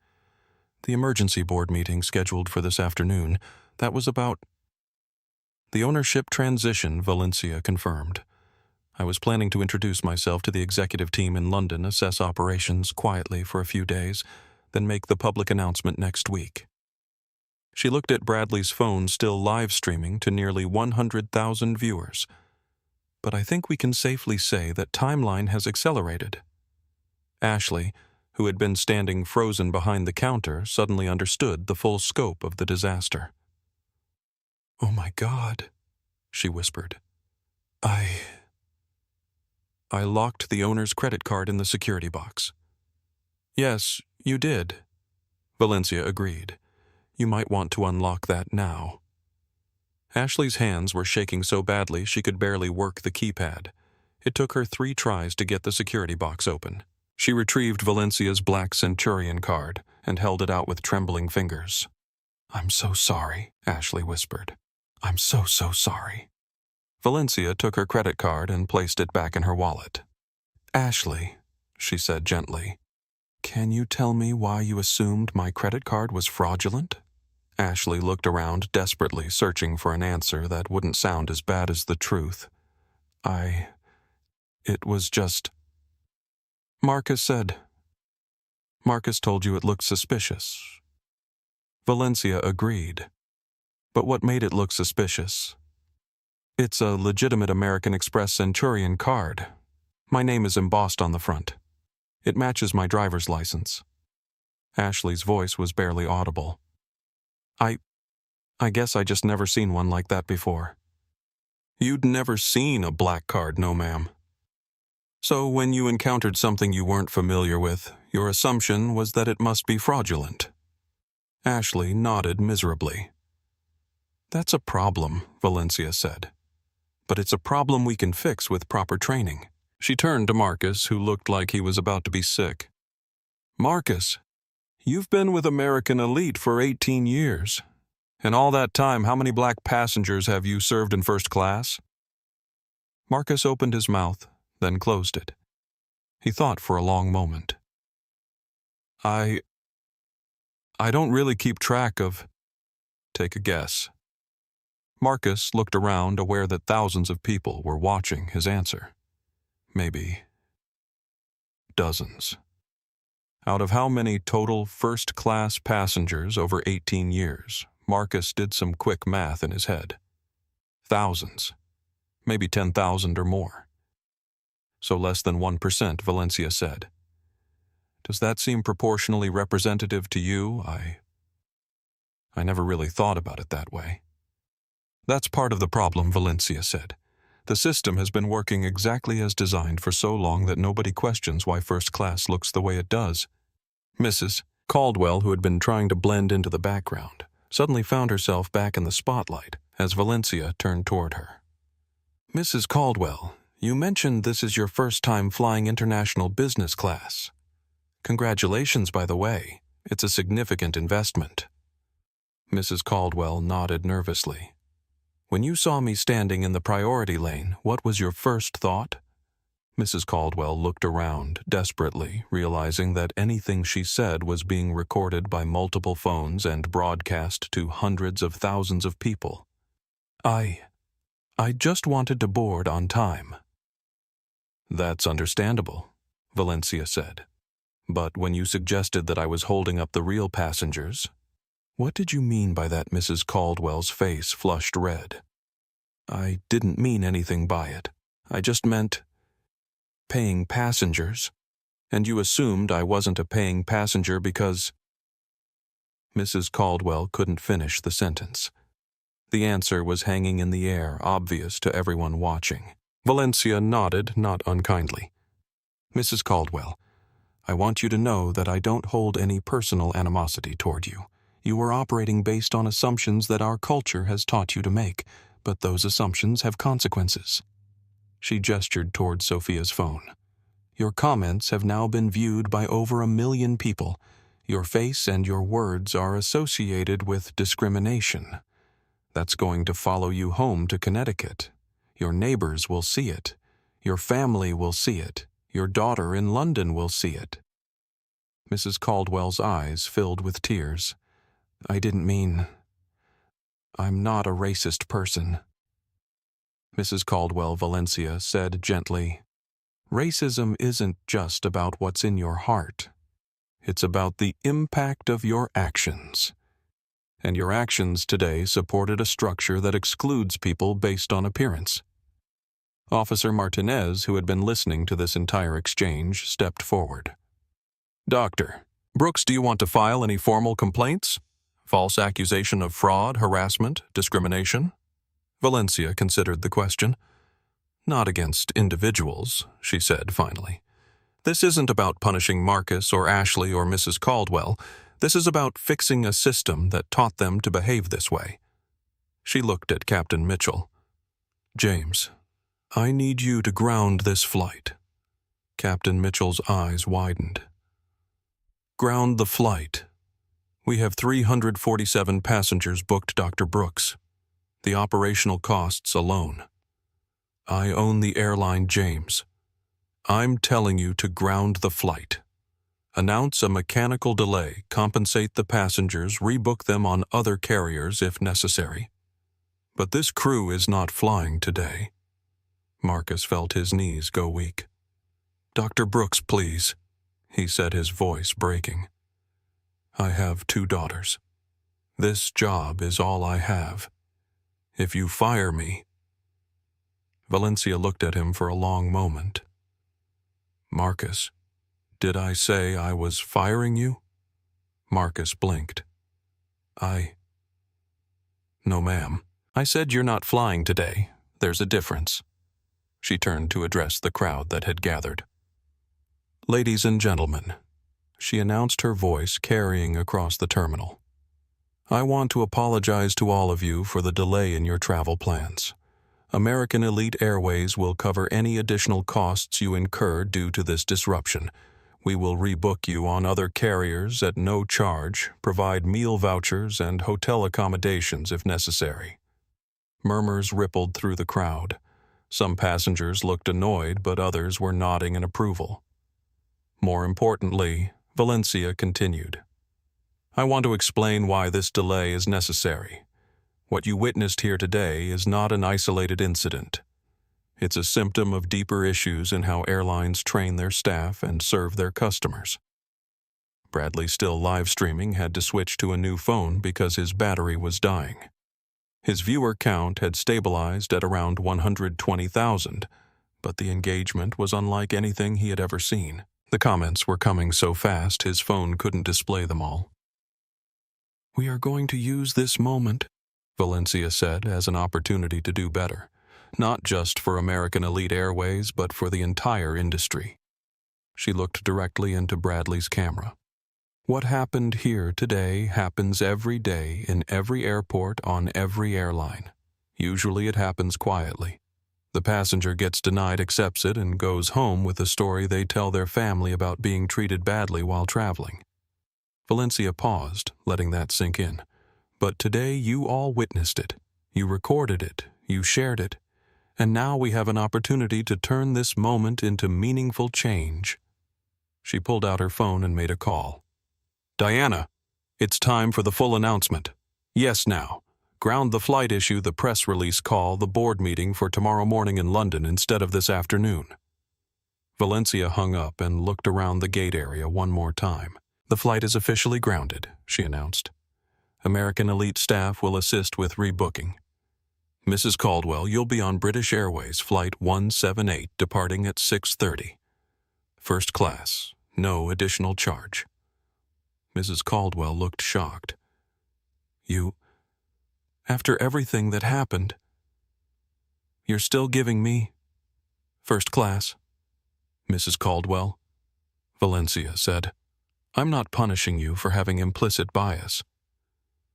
The emergency board meeting scheduled for this afternoon, that was about the ownership transition, Valencia confirmed. I was planning to introduce myself to the executive team in London, assess operations quietly for a few days, then make the public announcement next week. She looked at Bradley's phone, still live streaming to nearly 100,000 viewers. But I think we can safely say that timeline has accelerated. Ashley, who had been standing frozen behind the counter, suddenly understood the full scope of the disaster. "Oh my God," she whispered. I locked the owner's credit card in the security box. Yes, you did, Valencia agreed. You might want to unlock that now. Ashley's hands were shaking so badly she could barely work the keypad. It took her 3 tries to get the security box open. She retrieved Valencia's black Centurion card and held it out with trembling fingers. "I'm so sorry," Ashley whispered. "I'm so sorry." Valencia took her credit card and placed it back in her wallet. "Ashley," she said gently, "can you tell me why you assumed my credit card was fraudulent?" Ashley looked around desperately, searching for an answer that wouldn't sound as bad as the truth. It was just... Marcus told you it looked suspicious. Valencia agreed. But what made it look suspicious? It's a legitimate American Express Centurion card. My name is embossed on the front. It matches my driver's license. Ashley's voice was barely audible. I guess I just never seen one like that before. You'd never seen a black card, no ma'am. So when you encountered something you weren't familiar with, your assumption was that it must be fraudulent. Ashley nodded miserably. That's a problem, Valencia said. But it's a problem we can fix with proper training. She turned to Marcus, who looked like he was about to be sick. Marcus, You've been with American Elite for 18 years. In all that time, how many black passengers have you served in first class? Marcus opened his mouth, then closed it. He thought for a long moment. I don't really keep track of... Take a guess. Marcus looked around, aware that thousands of people were watching his answer. Maybe dozens. Out of how many total first-class passengers over 18 years? Marcus did some quick math in his head. Thousands. Maybe 10,000 or more. So less than 1%, Valencia said. Does that seem proportionally representative to you? I never really thought about it that way. That's part of the problem, Valencia said. The system has been working exactly as designed for so long that nobody questions why first class looks the way it does. Mrs. Caldwell, who had been trying to blend into the background, suddenly found herself back in the spotlight as Valencia turned toward her. Mrs. Caldwell, you mentioned this is your first time flying international business class. Congratulations, by the way. It's a significant investment. Mrs. Caldwell nodded nervously. When you saw me standing in the priority lane, what was your first thought? Mrs. Caldwell looked around desperately, realizing that anything she said was being recorded by multiple phones and broadcast to hundreds of thousands of people. I just wanted to board on time. That's understandable, Valencia said. But when you suggested that I was holding up the real passengers, what did you mean by that? Mrs. Caldwell's face flushed red. I didn't mean anything by it. I just meant paying passengers. And you assumed I wasn't a paying passenger because... Mrs. Caldwell couldn't finish the sentence. The answer was hanging in the air, obvious to everyone watching. Valencia nodded, not unkindly. Mrs. Caldwell, I want you to know that I don't hold any personal animosity toward you. You are operating based on assumptions that our culture has taught you to make, but those assumptions have consequences. She gestured toward Sophia's phone. Your comments have now been viewed by over 1 million people. Your face and your words are associated with discrimination. That's going to follow you home to Connecticut. Your neighbors will see it. Your family will see it. Your daughter in London will see it. Mrs. Caldwell's eyes filled with tears. I didn't mean... I'm not a racist person. Mrs. Caldwell Valencia said gently, Racism isn't just about what's in your heart. It's about the impact of your actions. And your actions today supported a structure that excludes people based on appearance. Officer Martinez, who had been listening to this entire exchange, stepped forward. Doctor, Brooks, do you want to file any formal complaints? False accusation of fraud, harassment, discrimination? Valencia considered the question. Not against individuals, she said finally. This isn't about punishing Marcus or Ashley or Mrs. Caldwell. This is about fixing a system that taught them to behave this way. She looked at Captain Mitchell. James, I need you to ground this flight. Captain Mitchell's eyes widened. Ground the flight. We have 347 passengers booked, Dr. Brooks. The operational costs alone. I own the airline, James. I'm telling you to ground the flight. Announce a mechanical delay, compensate the passengers, rebook them on other carriers if necessary. But this crew is not flying today. Marcus felt his knees go weak. Dr. Brooks, please, he said, his voice breaking. I have 2 daughters. This job is all I have. If you fire me... Valencia looked at him for a long moment. Marcus, did I say I was firing you? Marcus blinked. No, ma'am. I said you're not flying today. There's a difference. She turned to address the crowd that had gathered. Ladies and gentlemen, she announced, her voice carrying across the terminal. I want to apologize to all of you for the delay in your travel plans. American Elite Airways will cover any additional costs you incur due to this disruption. We will rebook you on other carriers at no charge, provide meal vouchers and hotel accommodations if necessary. Murmurs rippled through the crowd. Some passengers looked annoyed, but others were nodding in approval. More importantly, Valencia continued. I want to explain why this delay is necessary. What you witnessed here today is not an isolated incident. It's a symptom of deeper issues in how airlines train their staff and serve their customers. Bradley, still live streaming, had to switch to a new phone because his battery was dying. His viewer count had stabilized at around 120,000, but the engagement was unlike anything he had ever seen. The comments were coming so fast his phone couldn't display them all. We are going to use this moment, Valencia said, as an opportunity to do better. Not just for American Elite Airways, but for the entire industry. She looked directly into Bradley's camera. What happened here today happens every day in every airport on every airline. Usually it happens quietly. The passenger gets denied, accepts it, and goes home with a story they tell their family about being treated badly while traveling. Valencia paused, letting that sink in. But today you all witnessed it. You recorded it. You shared it. And now we have an opportunity to turn this moment into meaningful change. She pulled out her phone and made a call. Diana, it's time for the full announcement. Yes, now. Ground the flight, issue the press release, call the board meeting for tomorrow morning in London instead of this afternoon. Valencia hung up and looked around the gate area one more time. The flight is officially grounded, she announced. American Elite staff will assist with rebooking. Mrs. Caldwell, you'll be on British Airways Flight 178 departing at 6:30. First class, no additional charge. Mrs. Caldwell looked shocked. You, after everything that happened, you're still giving me first class? Mrs. Caldwell, Valencia said, I'm not punishing you for having implicit bias.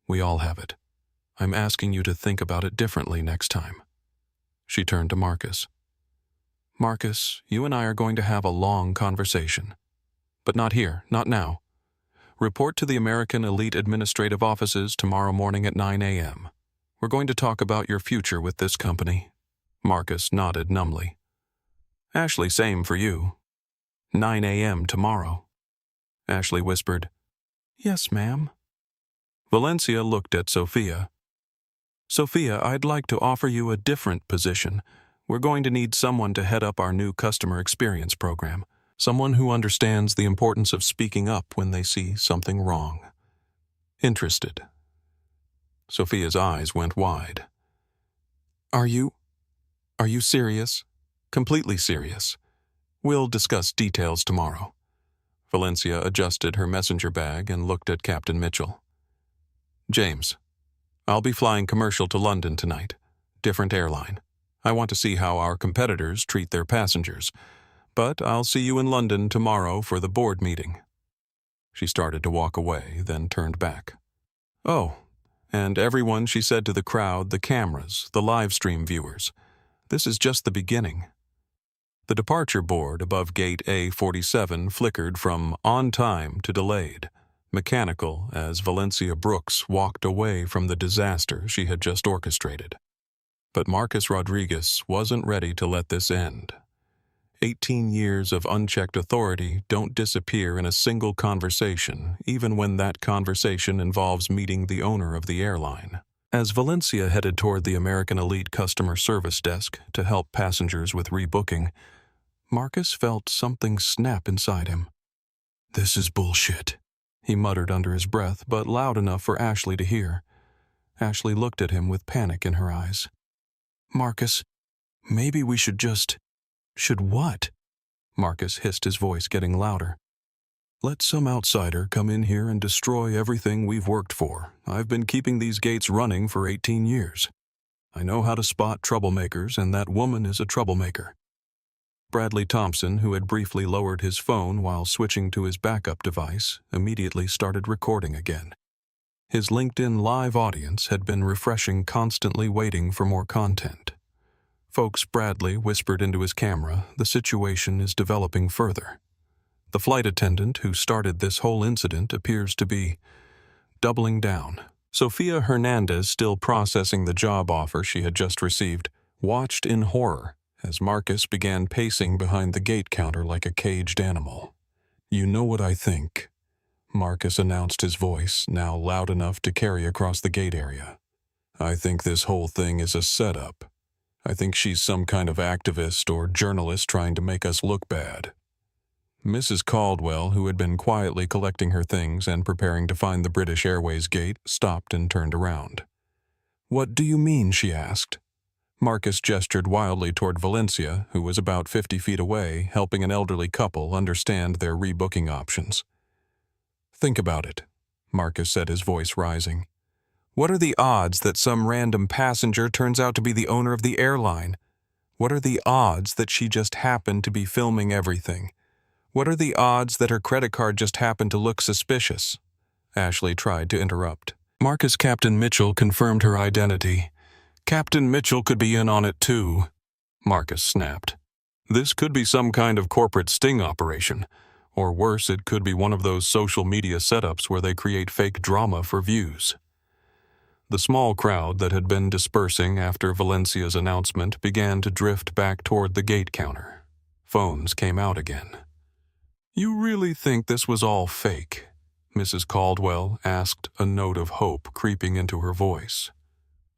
We all have it. I'm asking you to think about it differently next time. She turned to Marcus. Marcus, you and I are going to have a long conversation. But not here, not now. Report to the American Elite Administrative Offices tomorrow morning at 9 a.m. We're going to talk about your future with this company. Marcus nodded numbly. Ashley, same for you. 9 a.m. tomorrow. Ashley whispered, Yes, ma'am. Valencia looked at Sophia. Sophia, I'd like to offer you a different position. We're going to need someone to head up our new customer experience program. Someone who understands the importance of speaking up when they see something wrong. Interested. Sophia's eyes went wide. Are you serious? Completely serious. We'll discuss details tomorrow. Valencia adjusted her messenger bag and looked at Captain Mitchell. James, I'll be flying commercial to London tonight. Different airline. I want to see how our competitors treat their passengers. But I'll see you in London tomorrow for the board meeting. She started to walk away, then turned back. Oh, and everyone, she said to the crowd, the cameras, the live stream viewers. This is just the beginning. The departure board above gate A47 flickered from on time to delayed, mechanical as Valencia Brooks walked away from the disaster she had just orchestrated. But Marcus Rodriguez wasn't ready to let this end. 18 years of unchecked authority don't disappear in a single conversation, even when that conversation involves meeting the owner of the airline. As Valencia headed toward the American Elite customer service desk to help passengers with rebooking, Marcus felt something snap inside him. This is bullshit, he muttered under his breath, but loud enough for Ashley to hear. Ashley looked at him with panic in her eyes. Marcus, maybe we should just... Should what? Marcus hissed, his voice getting louder. Let some outsider come in here and destroy everything we've worked for. I've been keeping these gates running for 18 years. I know how to spot troublemakers, and that woman is a troublemaker. Bradley Thompson, who had briefly lowered his phone while switching to his backup device, immediately started recording again. His LinkedIn Live audience had been refreshing, constantly waiting for more content. Folks, Bradley whispered into his camera, the situation is developing further. The flight attendant who started this whole incident appears to be doubling down. Sofia Hernandez, still processing the job offer she had just received, watched in horror as Marcus began pacing behind the gate counter like a caged animal. "You know what I think," Marcus announced, his voice now loud enough to carry across the gate area. "I think this whole thing is a setup. I think she's some kind of activist or journalist trying to make us look bad." Mrs. Caldwell, who had been quietly collecting her things and preparing to find the British Airways gate, stopped and turned around. "What do you mean?" she asked. Marcus gestured wildly toward Valencia, who was about 50 feet away, helping an elderly couple understand their rebooking options. "Think about it," Marcus said, his voice rising. "What are the odds that some random passenger turns out to be the owner of the airline? What are the odds that she just happened to be filming everything? What are the odds that her credit card just happened to look suspicious?" Ashley tried to interrupt. Marcus, Captain Mitchell confirmed her identity. "Captain Mitchell could be in on it too," Marcus snapped. "This could be some kind of corporate sting operation. Or worse, it could be one of those social media setups where they create fake drama for views." The small crowd that had been dispersing after Valencia's announcement began to drift back toward the gate counter. Phones came out again. "You really think this was all fake?" Mrs. Caldwell asked, a note of hope creeping into her voice.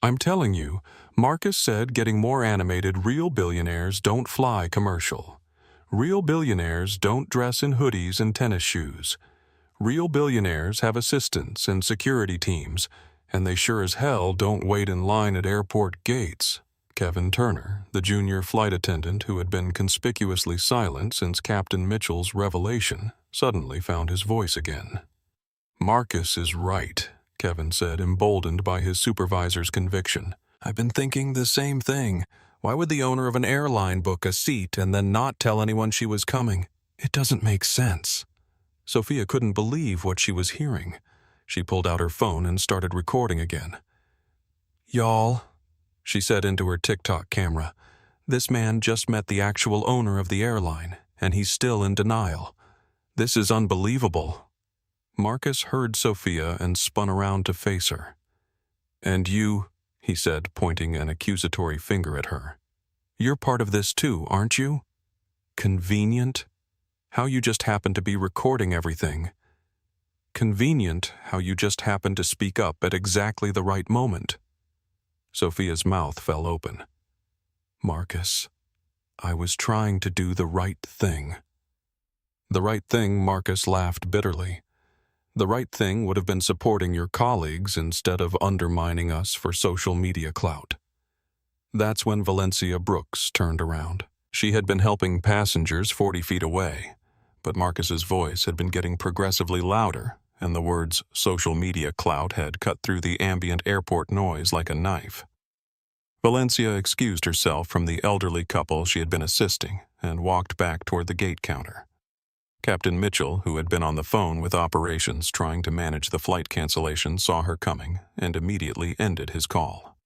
"I'm telling you, Marcus said getting more animated, real billionaires don't fly commercial. Real billionaires don't dress in hoodies and tennis shoes. Real billionaires have assistants and security teams, and they sure as hell don't wait in line at airport gates." Kevin Turner, the junior flight attendant who had been conspicuously silent since Captain Mitchell's revelation, suddenly found his voice again. "Marcus is right," Kevin said, emboldened by his supervisor's conviction. "I've been thinking the same thing. Why would the owner of an airline book a seat and then not tell anyone she was coming? It doesn't make sense." Sofia couldn't believe what she was hearing. She pulled out her phone and started recording again. "Y'all," she said into her TikTok camera, "this man just met the actual owner of the airline, and he's still in denial. This is unbelievable." Marcus heard Sofia and spun around to face her. "And you," he said, pointing an accusatory finger at her. "You're part of this too, aren't you? Convenient. How you just happen to be recording everything. Convenient how you just happened to speak up at exactly the right moment." Sofia's mouth fell open. "Marcus, I was trying to do the right thing." "The right thing," Marcus laughed bitterly. "The right thing would have been supporting your colleagues instead of undermining us for social media clout." That's when Valencia Brooks turned around. She had been helping passengers 40 feet away, but Marcus's voice had been getting progressively louder, and the words social media clout had cut through the ambient airport noise like a knife. Valencia excused herself from the elderly couple she had been assisting and walked back toward the gate counter. Captain Mitchell, who had been on the phone with operations trying to manage the flight cancellation, saw her coming and immediately ended his call.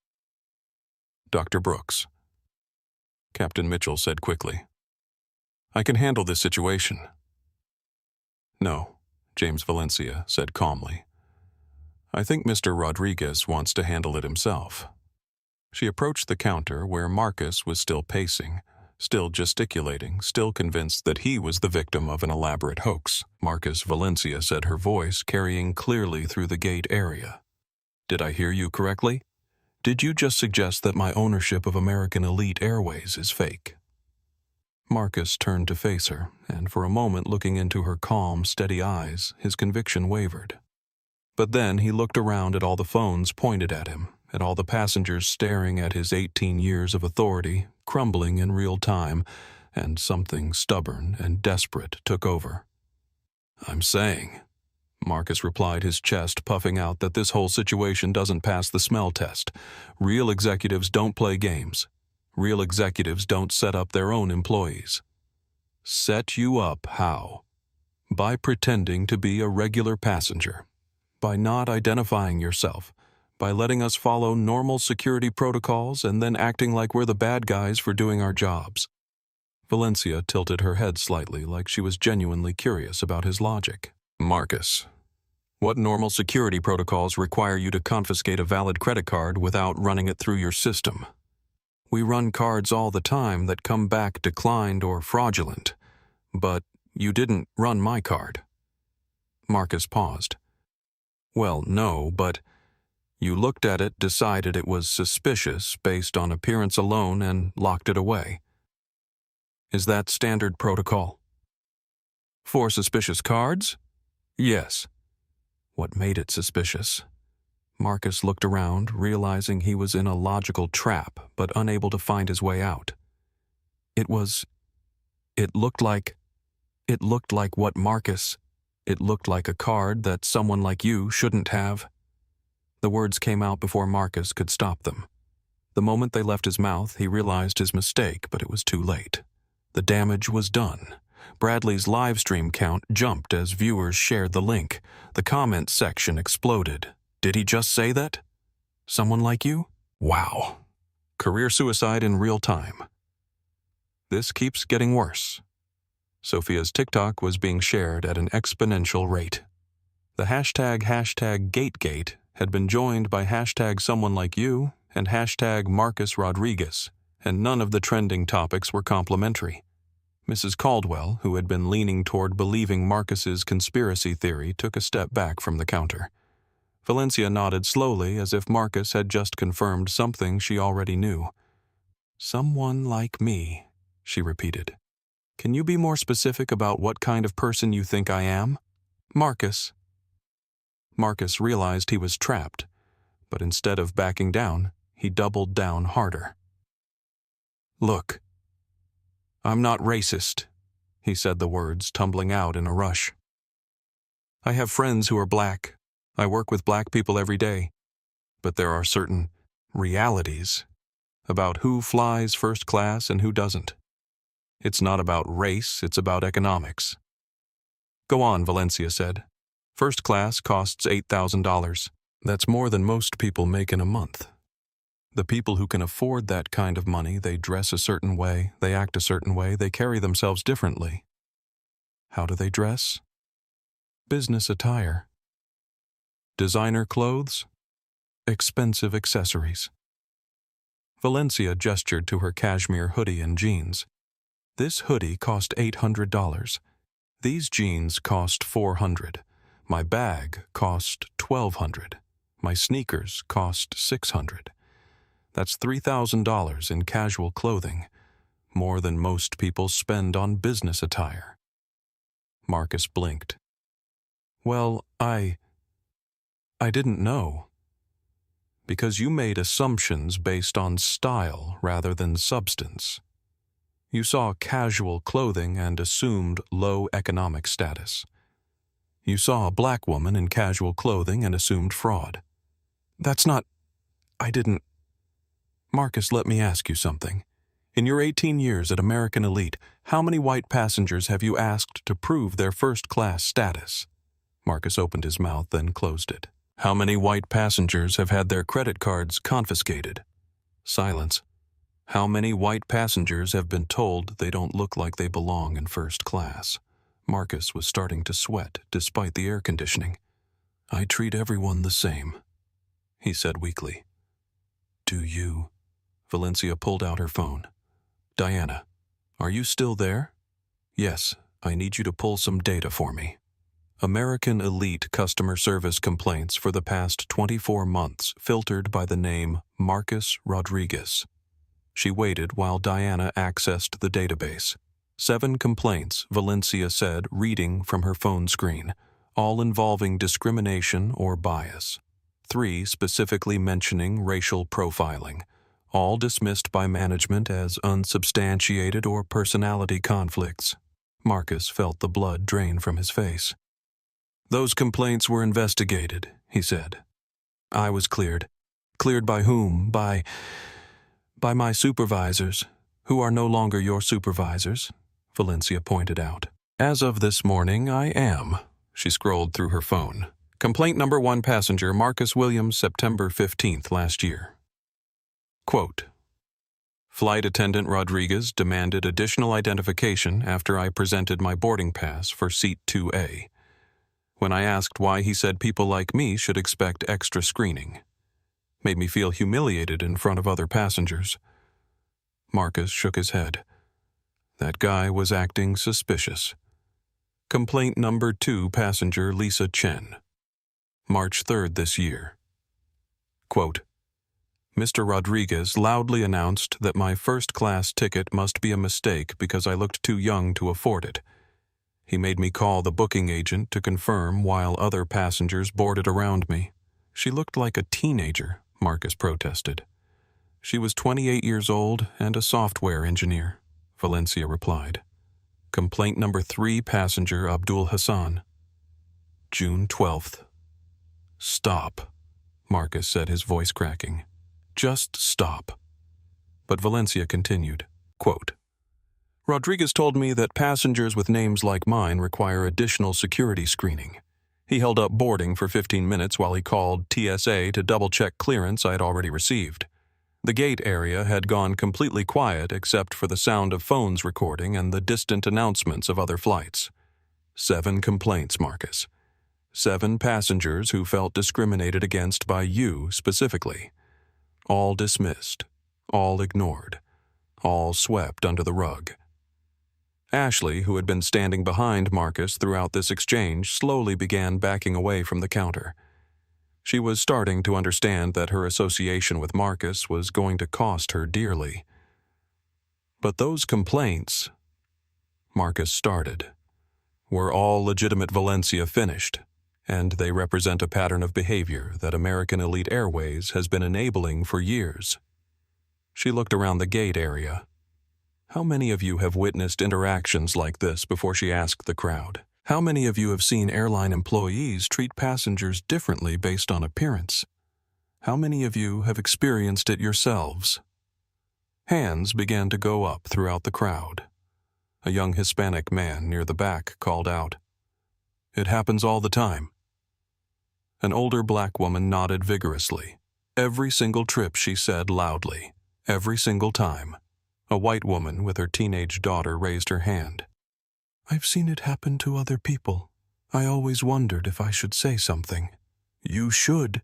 "Dr. Brooks," Captain Mitchell said quickly, "I can handle this situation." "No," James Valencia said calmly. "I think Mr. Rodriguez wants to handle it himself." She approached the counter where Marcus was still pacing, still gesticulating, still convinced that he was the victim of an elaborate hoax. "Marcus," Valencia said, her voice carrying clearly through the gate area. "Did I hear you correctly? Did you just suggest that my ownership of American Elite Airways is fake?" Marcus turned to face her, and for a moment, looking into her calm, steady eyes, his conviction wavered. But then he looked around at all the phones pointed at him, at all the passengers staring at his 18 years of authority, crumbling in real time, and something stubborn and desperate took over. "I'm saying," Marcus replied, his chest puffing out, "that this whole situation doesn't pass the smell test. Real executives don't play games. Real executives don't set up their own employees." "Set you up how?" "By pretending to be a regular passenger. By not identifying yourself. By letting us follow normal security protocols and then acting like we're the bad guys for doing our jobs." Valencia tilted her head slightly like she was genuinely curious about his logic. Marcus, what normal security protocols require you to confiscate a valid credit card without running it through your system? We run cards all the time that come back declined or fraudulent, but you didn't run my card. Marcus paused. Well, no, but you looked at it, decided it was suspicious based on appearance alone, and locked it away. Is that standard protocol? For suspicious cards? Yes. What made it suspicious? Marcus looked around, realizing he was in a logical trap, but unable to find his way out. It looked like what, Marcus? It looked like a card that someone like you shouldn't have. The words came out before Marcus could stop them. The moment they left his mouth, he realized his mistake, but it was too late. The damage was done. Bradley's live stream count jumped as viewers shared the link. The comment section exploded. Did he just say that? Someone like you? Wow. Career suicide in real time. This keeps getting worse. Sophia's TikTok was being shared at an exponential rate. The hashtag #GateGate had been joined by hashtag someone like you and hashtag Marcus Rodriguez, and none of the trending topics were complimentary. Mrs. Caldwell, who had been leaning toward believing Marcus's conspiracy theory, took a step back from the counter. Valencia nodded slowly as if Marcus had just confirmed something she already knew. Someone like me, she repeated. Can you be more specific about what kind of person you think I am? Marcus. Marcus realized he was trapped, but instead of backing down, he doubled down harder. Look, I'm not racist, he said, the words tumbling out in a rush. I have friends who are black. I work with black people every day. But there are certain realities about who flies first class and who doesn't. It's not about race, it's about economics. Go on, Valencia said. First class costs $8,000. That's more than most people make in a month. The people who can afford that kind of money, they dress a certain way, they act a certain way, they carry themselves differently. How do they dress? Business attire. Designer clothes. Expensive accessories. Valencia gestured to her cashmere hoodie and jeans. This hoodie cost $800. These jeans cost $400. My bag cost $1,200. My sneakers cost $600. That's $3,000 in casual clothing, more than most people spend on business attire. Marcus blinked. Well, I didn't know. Because you made assumptions based on style rather than substance. You saw casual clothing and assumed low economic status. You saw a black woman in casual clothing and assumed fraud. That's not... I didn't... Marcus, let me ask you something. In your 18 years at American Elite, how many white passengers have you asked to prove their first-class status? Marcus opened his mouth, then closed it. How many white passengers have had their credit cards confiscated? Silence. How many white passengers have been told they don't look like they belong in first class? Marcus was starting to sweat despite the air conditioning. I treat everyone the same, he said weakly. Do you? Valencia pulled out her phone. Diana, are you still there? Yes, I need you to pull some data for me. American Elite customer service complaints for the past 24 months filtered by the name Marcus Rodriguez. She waited while Diana accessed the database. 7 complaints, Valencia said, reading from her phone screen, all involving discrimination or bias. 3 specifically mentioning racial profiling, all dismissed by management as unsubstantiated or personality conflicts. Marcus felt the blood drain from his face. Those complaints were investigated, he said. I was cleared. Cleared by whom? By my supervisors, who are no longer your supervisors, Valencia pointed out. As of this morning, I am. She scrolled through her phone. Complaint number 1, passenger Marcus Williams, September 15th last year. Quote, Flight attendant Rodriguez demanded additional identification after I presented my boarding pass for seat 2A. When I asked why, he said people like me should expect extra screening. Made me feel humiliated in front of other passengers. Marcus shook his head. That guy was acting suspicious. Complaint number 2, passenger Lisa Chen. March 3rd this year. Quote, Mr. Rodriguez loudly announced that my first-class ticket must be a mistake because I looked too young to afford it. He made me call the booking agent to confirm while other passengers boarded around me. She looked like a teenager, Marcus protested. She was 28 years old and a software engineer, Valencia replied. Complaint number 3, passenger Abdul Hassan. June 12th. Stop, Marcus said, his voice cracking. Just stop. But Valencia continued, quote, Rodriguez told me that passengers with names like mine require additional security screening. He held up boarding for 15 minutes while he called TSA to double-check clearance I had already received. The gate area had gone completely quiet except for the sound of phones recording and the distant announcements of other flights. 7 complaints, Marcus. 7 passengers who felt discriminated against by you specifically. All dismissed, all ignored, all swept under the rug. Ashley, who had been standing behind Marcus throughout this exchange, slowly began backing away from the counter. She was starting to understand that her association with Marcus was going to cost her dearly. But those complaints, Marcus started, were all legitimate. Valencia finished, and they represent a pattern of behavior that American Elite Airways has been enabling for years. She looked around the gate area. How many of you have witnessed interactions like this before she asked the crowd? How many of you have seen airline employees treat passengers differently based on appearance? How many of you have experienced it yourselves? Hands began to go up throughout the crowd. A young Hispanic man near the back called out, It happens all the time. An older black woman nodded vigorously. Every single trip, she said loudly. Every single time. A white woman with her teenage daughter raised her hand. I've seen it happen to other people. I always wondered if I should say something. You should,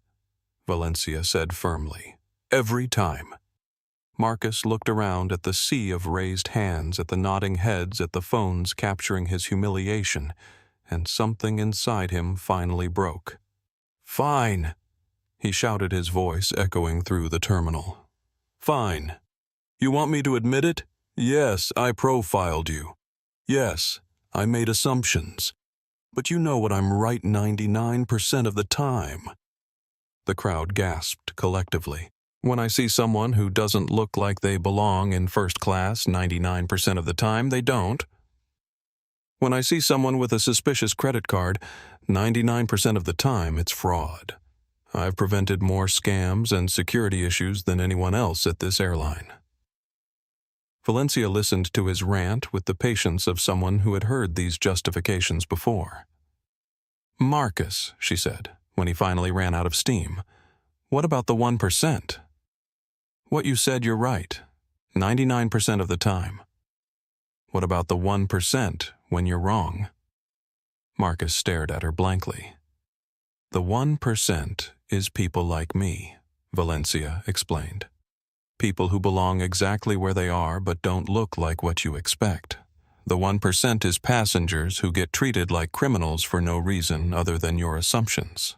Valencia said firmly. Every time. Marcus looked around at the sea of raised hands, at the nodding heads, at the phones capturing his humiliation, and something inside him finally broke. Fine, he shouted, his voice echoing through the terminal. Fine. You want me to admit it? Yes, I profiled you. Yes, I made assumptions. But you know what, I'm right 99% of the time. The crowd gasped collectively. When I see someone who doesn't look like they belong in first class 99% of the time, they don't. When I see someone with a suspicious credit card, 99% of the time it's fraud. I've prevented more scams and security issues than anyone else at this airline. Valencia listened to his rant with the patience of someone who had heard these justifications before. Marcus, she said, when he finally ran out of steam, what about the 1%? What you said, you're right, 99% of the time. What about the 1% when you're wrong? Marcus stared at her blankly. The 1% is people like me, Valencia explained. People who belong exactly where they are but don't look like what you expect. The 1% is passengers who get treated like criminals for no reason other than your assumptions.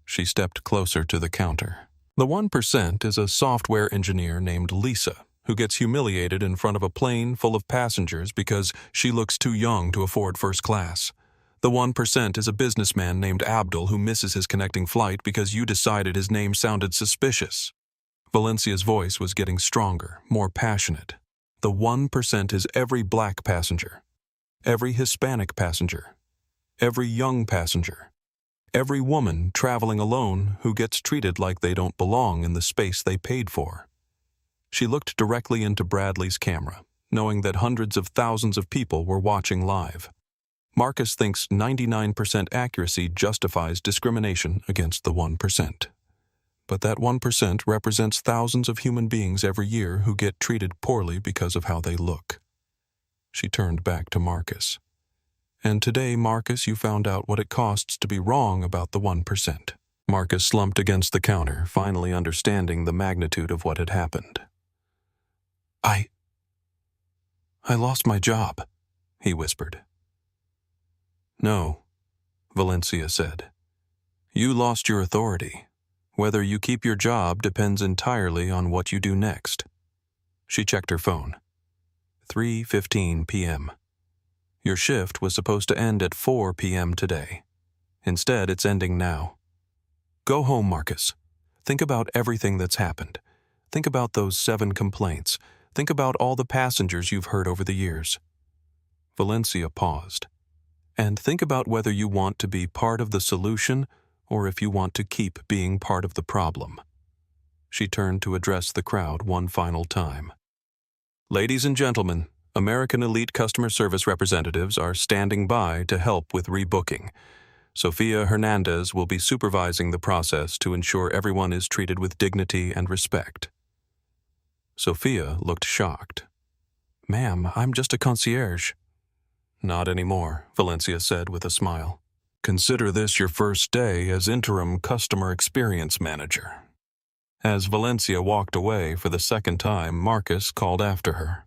She stepped closer to the counter. The 1% is a software engineer named Lisa who gets humiliated in front of a plane full of passengers because she looks too young to afford first class. The 1% is a businessman named Abdul who misses his connecting flight because you decided his name sounded suspicious. Valencia's voice was getting stronger, more passionate. The 1% is every black passenger, every Hispanic passenger, every young passenger, every woman traveling alone who gets treated like they don't belong in the space they paid for. She looked directly into Bradley's camera, knowing that hundreds of thousands of people were watching live. Marcus thinks 99% accuracy justifies discrimination against the 1%. But that 1% represents thousands of human beings every year who get treated poorly because of how they look. She turned back to Marcus. And today, Marcus, you found out what it costs to be wrong about the 1%. Marcus slumped against the counter, finally understanding the magnitude of what had happened. I lost my job, he whispered. No, Valencia said. You lost your authority. Whether you keep your job depends entirely on what you do next. She checked her phone. 3:15 p.m. Your shift was supposed to end at 4 p.m. today. Instead, it's ending now. Go home, Marcus. Think about everything that's happened. Think about those 7 complaints. Think about all the passengers you've heard over the years. Valencia paused. And think about whether you want to be part of the solution or if you want to keep being part of the problem. She turned to address the crowd one final time. Ladies and gentlemen, American Elite Customer Service representatives are standing by to help with rebooking. Sofia Hernandez will be supervising the process to ensure everyone is treated with dignity and respect. Sofia looked shocked. Ma'am, I'm just a concierge. Not anymore, Valencia said with a smile. Consider this your first day as interim customer experience manager. As Valencia walked away for the second time, Marcus called after her.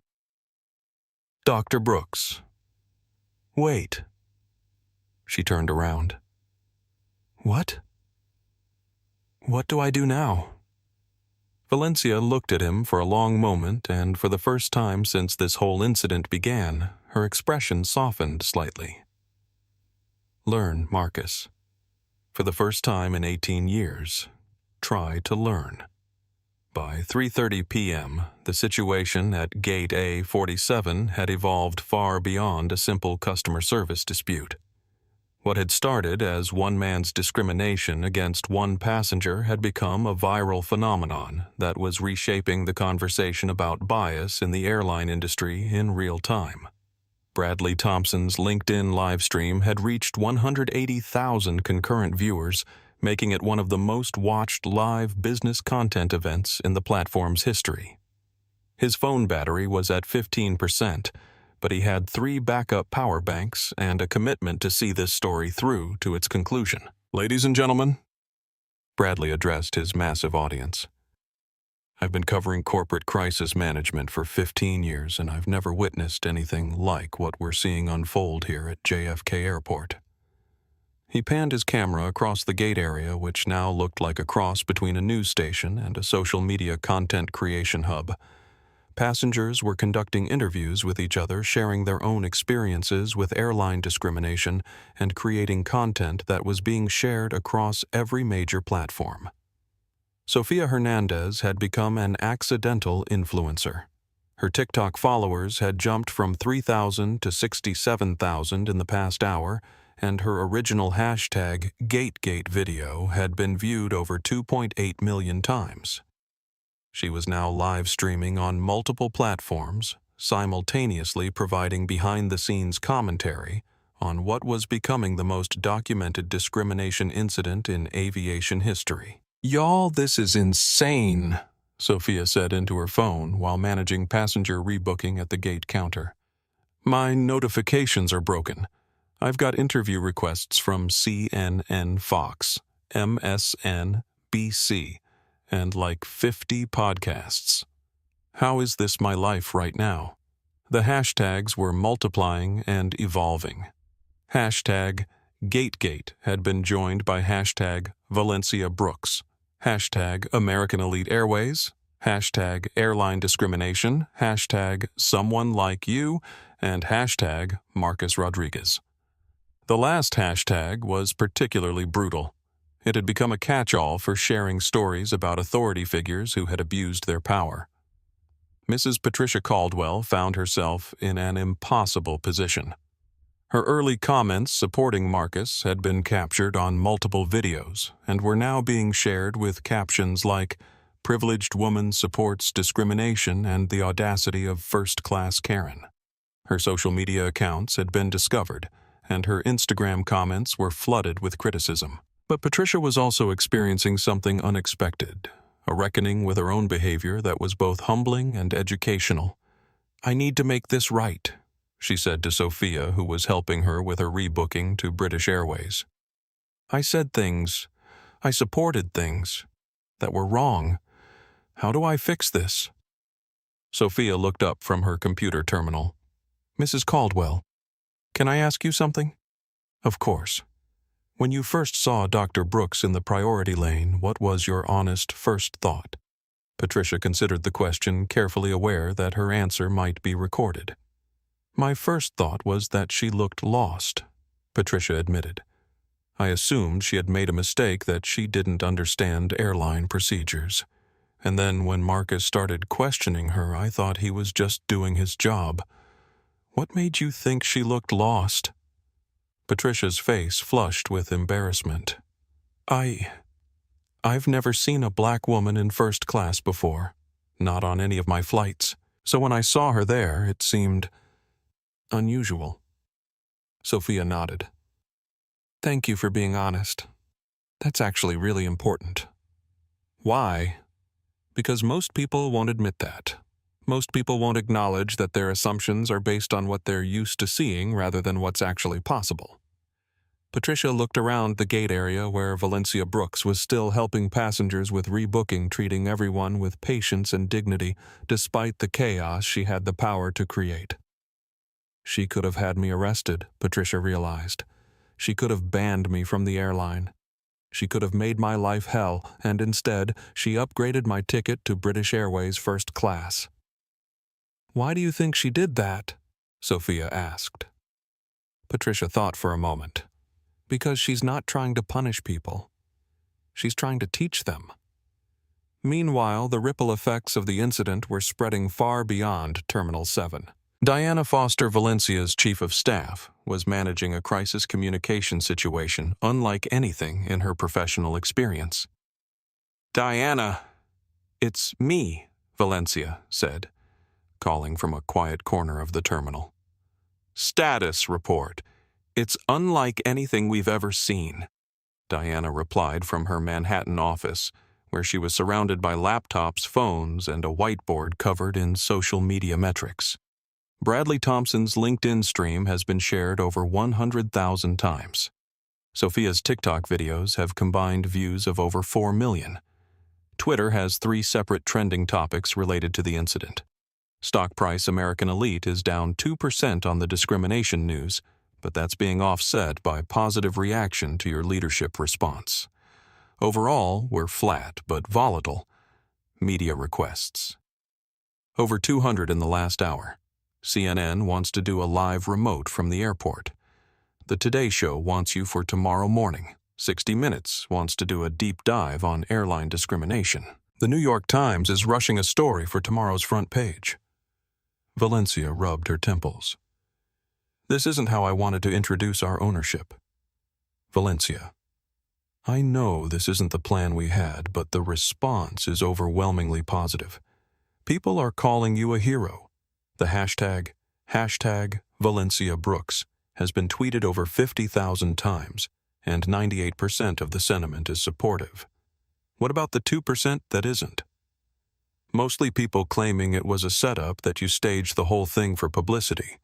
Dr. Brooks. Wait. She turned around. What? What do I do now? Valencia looked at him for a long moment, and for the first time since this whole incident began, her expression softened slightly. Learn, Marcus. For the first time in 18 years, try to learn. By 3:30 p.m., the situation at Gate A47 had evolved far beyond a simple customer service dispute. What had started as one man's discrimination against one passenger had become a viral phenomenon that was reshaping the conversation about bias in the airline industry in real time. Bradley Thompson's LinkedIn livestream had reached 180,000 concurrent viewers, making it one of the most watched live business content events in the platform's history. His phone battery was at 15%, but he had 3 backup power banks and a commitment to see this story through to its conclusion. Ladies and gentlemen, Bradley addressed his massive audience. I've been covering corporate crisis management for 15 years, and I've never witnessed anything like what we're seeing unfold here at JFK Airport. He panned his camera across the gate area, which now looked like a cross between a news station and a social media content creation hub. Passengers were conducting interviews with each other, sharing their own experiences with airline discrimination and creating content that was being shared across every major platform. Sofia Hernandez had become an accidental influencer. Her TikTok followers had jumped from 3,000 to 67,000 in the past hour, and her original hashtag #GateGate video had been viewed over 2.8 million times. She was now live streaming on multiple platforms, simultaneously providing behind-the-scenes commentary on what was becoming the most documented discrimination incident in aviation history. Y'all, this is insane, Sofia said into her phone while managing passenger rebooking at the gate counter. My notifications are broken. I've got interview requests from CNN, Fox, MSNBC, and like 50 podcasts. How is this my life right now? The hashtags were multiplying and evolving. Hashtag GateGate had been joined by hashtag Valencia Brooks, hashtag American Elite Airways, hashtag Airline Discrimination, hashtag Someone Like You, and hashtag Marcus Rodriguez. The last hashtag was particularly brutal. It had become a catch-all for sharing stories about authority figures who had abused their power. Mrs. Patricia Caldwell found herself in an impossible position. Her early comments supporting Marcus had been captured on multiple videos and were now being shared with captions like, "Privileged woman supports discrimination and the audacity of first-class Karen." Her social media accounts had been discovered, and her Instagram comments were flooded with criticism. But Patricia was also experiencing something unexpected, a reckoning with her own behavior that was both humbling and educational. "I need to make this right," she said to Sophia, who was helping her with her rebooking to British Airways. "I said things, I supported things, that were wrong. How do I fix this?" Sophia looked up from her computer terminal. "Mrs. Caldwell, can I ask you something?" "Of course. When you first saw Dr. Brooks in the priority lane, what was your honest first thought?" Patricia considered the question, carefully aware that her answer might be recorded. "My first thought was that she looked lost," Patricia admitted. "I assumed she had made a mistake, that she didn't understand airline procedures. And then when Marcus started questioning her, I thought he was just doing his job." "What made you think she looked lost?" Patricia's face flushed with embarrassment. I've never seen a black woman in first class before, not on any of my flights. So when I saw her there, it seemed unusual." Sophia nodded. "Thank you for being honest. That's actually really important." "Why?" "Because most people won't admit that. Most people won't acknowledge that their assumptions are based on what they're used to seeing rather than what's actually possible." Patricia looked around the gate area where Valencia Brooks was still helping passengers with rebooking, treating everyone with patience and dignity, despite the chaos she had the power to create. She could have had me arrested, Patricia realized. She could have banned me from the airline. She could have made my life hell, and instead, she upgraded my ticket to British Airways first class. "Why do you think she did that?" Sophia asked. Patricia thought for a moment. "Because she's not trying to punish people. She's trying to teach them." Meanwhile, the ripple effects of the incident were spreading far beyond Terminal 7. Diana Foster, Valencia's chief of staff, was managing a crisis communication situation unlike anything in her professional experience. "Diana, it's me," Valencia said, calling from a quiet corner of the terminal. "Status report. It's unlike anything we've ever seen," Diana replied from her Manhattan office, where she was surrounded by laptops, phones, and a whiteboard covered in social media metrics. Bradley Thompson's LinkedIn stream has been shared over 100,000 times. Sophia's TikTok videos have combined views of over 4 million. Twitter has 3 separate trending topics related to the incident. Stock price American Elite is down 2% on the discrimination news, but that's being offset by positive reaction to your leadership response. Overall, we're flat but volatile. Media requests. Over 200 in the last hour. CNN wants to do a live remote from the airport. The Today Show wants you for tomorrow morning. 60 Minutes wants to do a deep dive on airline discrimination. The New York Times is rushing a story for tomorrow's front page. Valencia rubbed her temples. "This isn't how I wanted to introduce our ownership." Valencia: "I know this isn't the plan we had, but the response is overwhelmingly positive. People are calling you a hero. The hashtag Valencia Brooks has been tweeted over 50,000 times, and 98% of the sentiment is supportive. What about the 2% that isn't? Mostly people claiming it was a setup, that you staged the whole thing for publicity.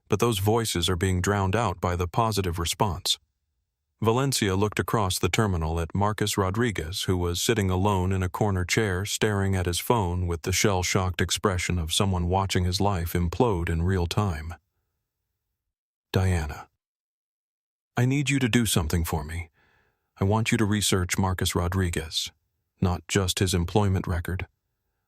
But those voices are being drowned out by the positive response." Valencia looked across the terminal at Marcus Rodriguez, who was sitting alone in a corner chair staring at his phone with the shell-shocked expression of someone watching his life implode in real time. "Diana, I need you to do something for me. I want you to research Marcus Rodriguez, not just his employment record.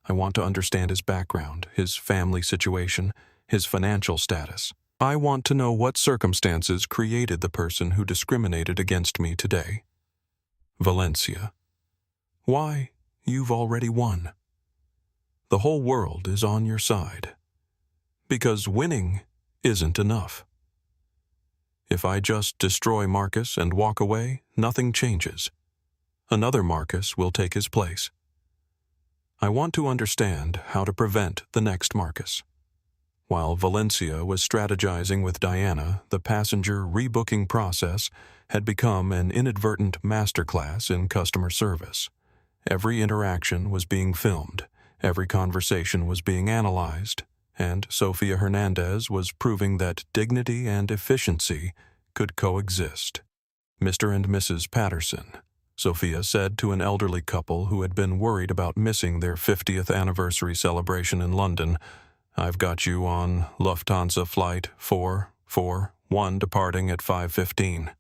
I want to understand his background, his family situation, his financial status. I want to know what circumstances created the person who discriminated against me today." Valencia: "Why, you've already won. The whole world is on your side. Because winning isn't enough. If I just destroy Marcus and walk away, nothing changes. Another Marcus will take his place. I want to understand how to prevent the next Marcus. While Valencia was strategizing with Diana, the passenger rebooking process had become an inadvertent masterclass in customer service. Every interaction was being filmed, every conversation was being analyzed, and Sofia Hernandez was proving that dignity and efficiency could coexist. "Mr. and Mrs. Patterson," Sophia said to an elderly couple who had been worried about missing their 50th anniversary celebration in London, "I've got you on Lufthansa Flight 441 departing at 5:15.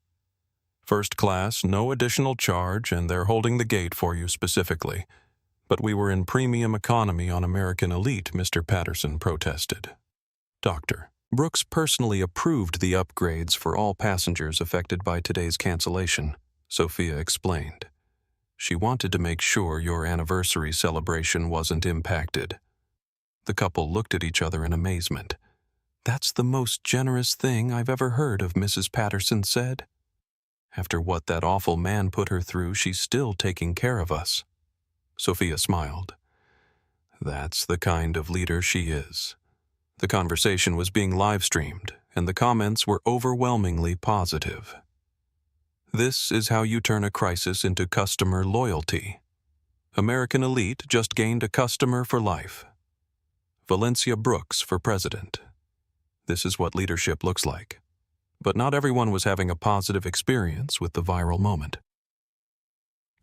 First class, no additional charge, and they're holding the gate for you specifically. But we were in premium economy on American Elite," Mr. Patterson protested. Dr. Brooks personally approved the upgrades for all passengers affected by today's cancellation, Sophia explained. She wanted to make sure your anniversary celebration wasn't impacted. The couple looked at each other in amazement. "That's the most generous thing I've ever heard of," Mrs. Patterson said. "After what that awful man put her through, she's still taking care of us." Sophia smiled. "That's the kind of leader she is." The conversation was being live-streamed, and the comments were overwhelmingly positive. "This is how you turn a crisis into customer loyalty. American Elite just gained a customer for life. Valencia Brooks for president. This is what leadership looks like." But not everyone was having a positive experience with the viral moment.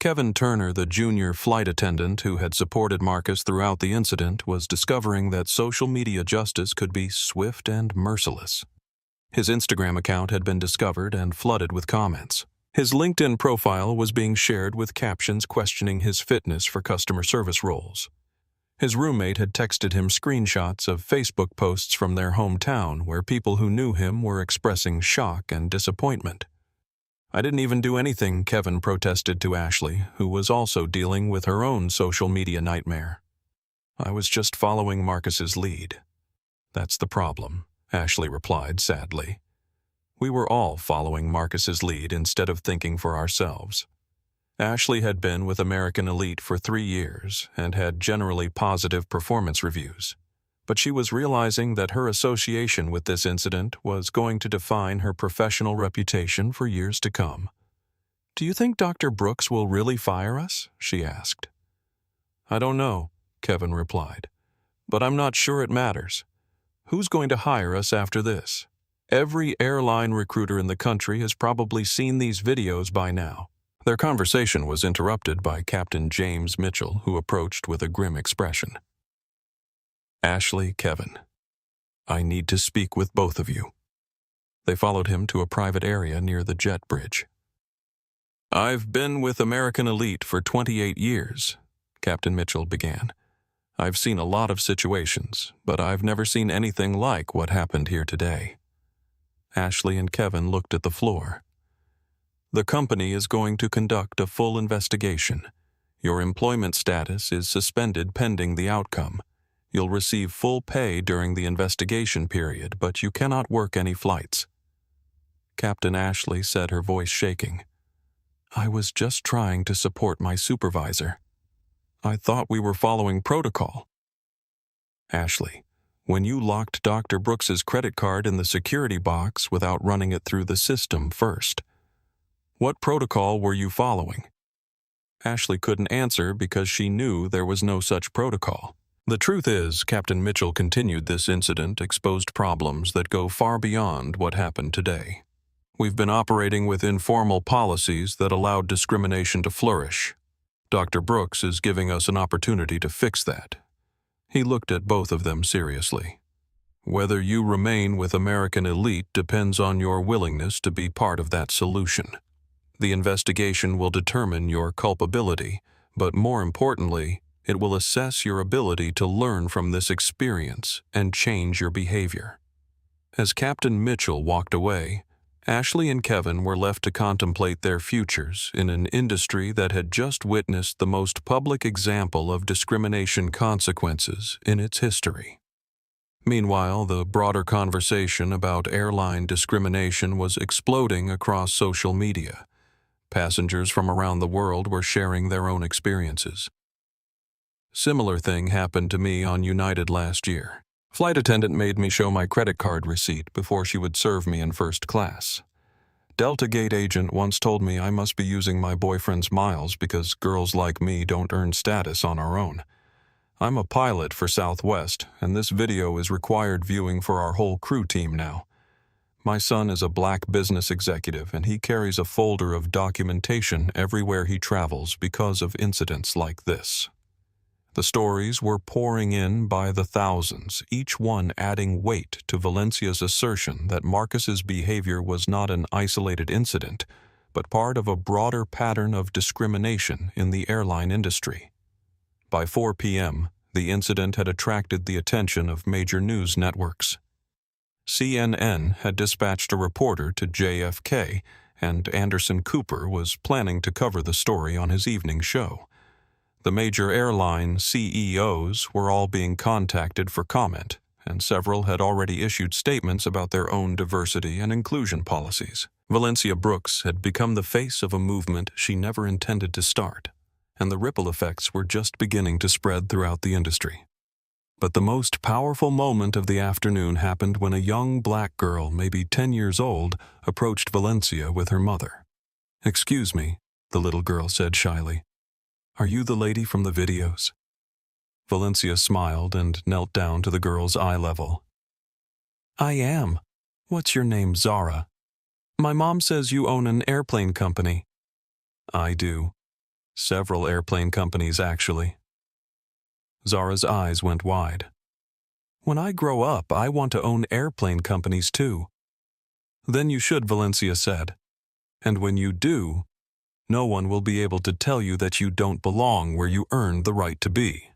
Kevin Turner, the junior flight attendant who had supported Marcus throughout the incident, was discovering that social media justice could be swift and merciless. His Instagram account had been discovered and flooded with comments. His LinkedIn profile was being shared with captions questioning his fitness for customer service roles. His roommate had texted him screenshots of Facebook posts from their hometown where people who knew him were expressing shock and disappointment. "I didn't even do anything," Kevin protested to Ashley, who was also dealing with her own social media nightmare. "I was just following Marcus's lead." "That's the problem," Ashley replied sadly. "We were all following Marcus's lead instead of thinking for ourselves." Ashley had been with American Elite for 3 years and had generally positive performance reviews, but she was realizing that her association with this incident was going to define her professional reputation for years to come. "Do you think Dr. Brooks will really fire us?" she asked. "I don't know," Kevin replied, "but I'm not sure it matters. Who's going to hire us after this? Every airline recruiter in the country has probably seen these videos by now." Their conversation was interrupted by Captain James Mitchell, who approached with a grim expression. "Ashley, Kevin, I need to speak with both of you." They followed him to a private area near the jet bridge. "I've been with American Elite for 28 years, Captain Mitchell began. "I've seen a lot of situations, but I've never seen anything like what happened here today." Ashley and Kevin looked at the floor. "The company is going to conduct a full investigation. Your employment status is suspended pending the outcome. You'll receive full pay during the investigation period, but you cannot work any flights." Captain Ashley said, her voice shaking. "I was just trying to support my supervisor. I thought we were following protocol." "Ashley, when you locked Dr. Brooks's credit card in the security box without running it through the system first, what protocol were you following?" Ashley couldn't answer because she knew there was no such protocol. "The truth is," Captain Mitchell continued, "this incident exposed problems that go far beyond what happened today. We've been operating with informal policies that allowed discrimination to flourish. Dr. Brooks is giving us an opportunity to fix that." He looked at both of them seriously. "Whether you remain with American Elite depends on your willingness to be part of that solution. The investigation will determine your culpability, but more importantly, it will assess your ability to learn from this experience and change your behavior." As Captain Mitchell walked away, Ashley and Kevin were left to contemplate their futures in an industry that had just witnessed the most public example of discrimination consequences in its history. Meanwhile, the broader conversation about airline discrimination was exploding across social media. Passengers from around the world were sharing their own experiences. "Similar thing happened to me on United last year. Flight attendant made me show my credit card receipt before she would serve me in first class. Delta Gate agent once told me I must be using my boyfriend's miles because girls like me don't earn status on our own. I'm a pilot for Southwest, and this video is required viewing for our whole crew team now. My son is a black business executive, and he carries a folder of documentation everywhere he travels because of incidents like this. The stories were pouring in by the thousands, each one adding weight to Valencia's assertion that Marcus's behavior was not an isolated incident, but part of a broader pattern of discrimination in the airline industry. By 4 p.m., the incident had attracted the attention of major news networks. CNN had dispatched a reporter to JFK, and Anderson Cooper was planning to cover the story on his evening show. The major airline CEOs were all being contacted for comment, and several had already issued statements about their own diversity and inclusion policies. Valencia Brooks had become the face of a movement she never intended to start, and the ripple effects were just beginning to spread throughout the industry. But the most powerful moment of the afternoon happened when a young black girl, maybe 10 years old, approached Valencia with her mother. "Excuse me," the little girl said shyly. "Are you the lady from the videos?" Valencia smiled and knelt down to the girl's eye level. "I am. What's your name, Zara? My mom says you own an airplane company." "I do. Several airplane companies, actually." Zara's eyes went wide. "When I grow up, I want to own airplane companies too." "Then you should," Valencia said. "And when you do, no one will be able to tell you that you don't belong where you earned the right to be."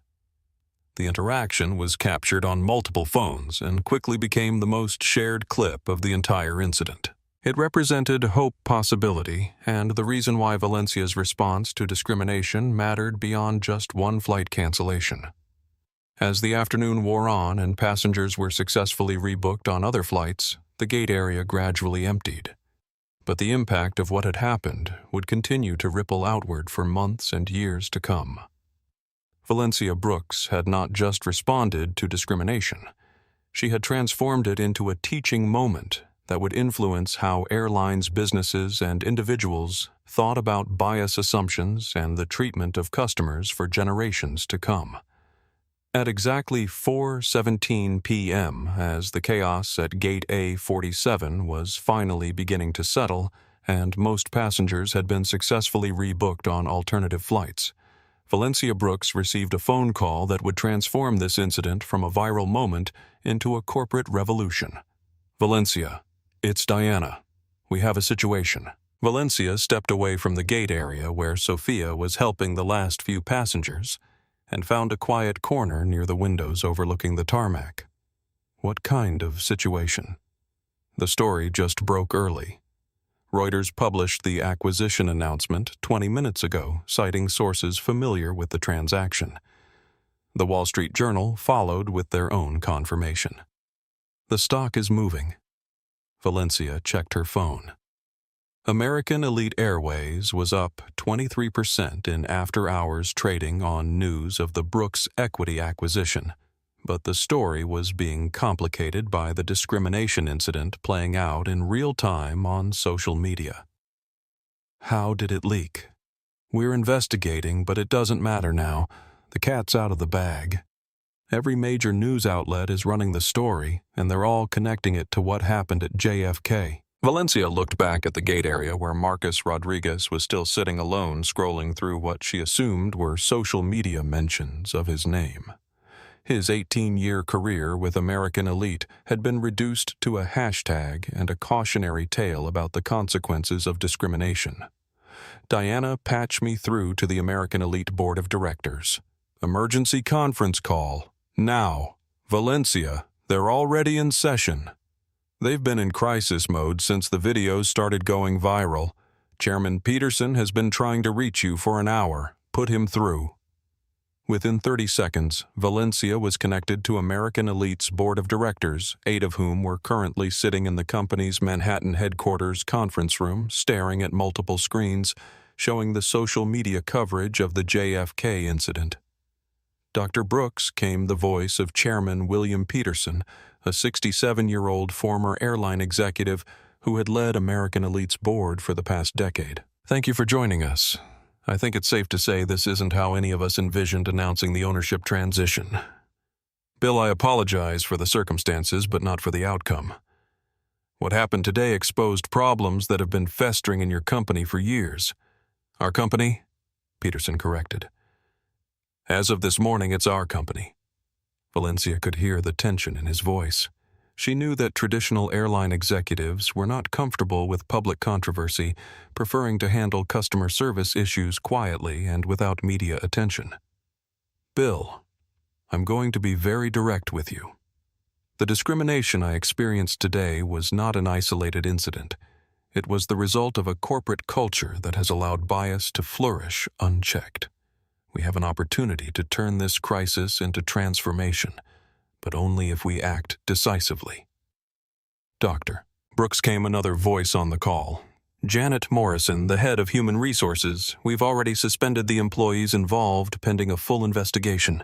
The interaction was captured on multiple phones and quickly became the most shared clip of the entire incident. It represented hope, possibility, and the reason why Valencia's response to discrimination mattered beyond just one flight cancellation. As the afternoon wore on and passengers were successfully rebooked on other flights, the gate area gradually emptied. But the impact of what had happened would continue to ripple outward for months and years to come. Valencia Brooks had not just responded to discrimination. She had transformed it into a teaching moment that would influence how airlines, businesses, and individuals thought about bias assumptions and the treatment of customers for generations to come. At exactly 4:17 p.m., as the chaos at Gate A47 was finally beginning to settle and most passengers had been successfully rebooked on alternative flights, Valencia Brooks received a phone call that would transform this incident from a viral moment into a corporate revolution. "Valencia, it's Diana. We have a situation." Valencia stepped away from the gate area where Sophia was helping the last few passengers and found a quiet corner near the windows overlooking the tarmac. What kind of situation? The story just broke early. Reuters published the acquisition announcement 20 minutes ago, citing sources familiar with the transaction. The Wall Street Journal followed with their own confirmation. "The stock is moving." Valencia checked her phone. American Elite Airways was up 23% in after-hours trading on news of the Brooks equity acquisition, but the story was being complicated by the discrimination incident playing out in real time on social media. "How did it leak?" "We're investigating, but it doesn't matter now. The cat's out of the bag. Every major news outlet is running the story, and they're all connecting it to what happened at JFK." Valencia looked back at the gate area where Marcus Rodriguez was still sitting alone scrolling through what she assumed were social media mentions of his name. His 18-year career with American Elite had been reduced to a hashtag and a cautionary tale about the consequences of discrimination. "Diana, patch me through to the American Elite Board of Directors. Emergency conference call. Now. Valencia, they're already in session. They've been in crisis mode since the videos started going viral. Chairman Peterson has been trying to reach you for an hour. Put him through." Within 30 seconds, Valencia was connected to American Elite's board of directors, 8 of whom were currently sitting in the company's Manhattan headquarters conference room, staring at multiple screens, showing the social media coverage of the JFK incident. Dr. Brooks came the voice of Chairman William Peterson, a 67-year-old former airline executive who had led American Elite's board for the past decade. Thank you for joining us. I think it's safe to say this isn't how any of us envisioned announcing the ownership transition. Bill, I apologize for the circumstances, but not for the outcome. What happened today exposed problems that have been festering in your company for years. Our company? Peterson corrected. As of this morning, it's our company. Valencia could hear the tension in his voice. She knew that traditional airline executives were not comfortable with public controversy, preferring to handle customer service issues quietly and without media attention. Bill, I'm going to be very direct with you. The discrimination I experienced today was not an isolated incident. It was the result of a corporate culture that has allowed bias to flourish unchecked. We have an opportunity to turn this crisis into transformation, but only if we act decisively. Dr. Brooks came another voice on the call. Janet Morrison, the head of Human Resources, we've already suspended the employees involved pending a full investigation.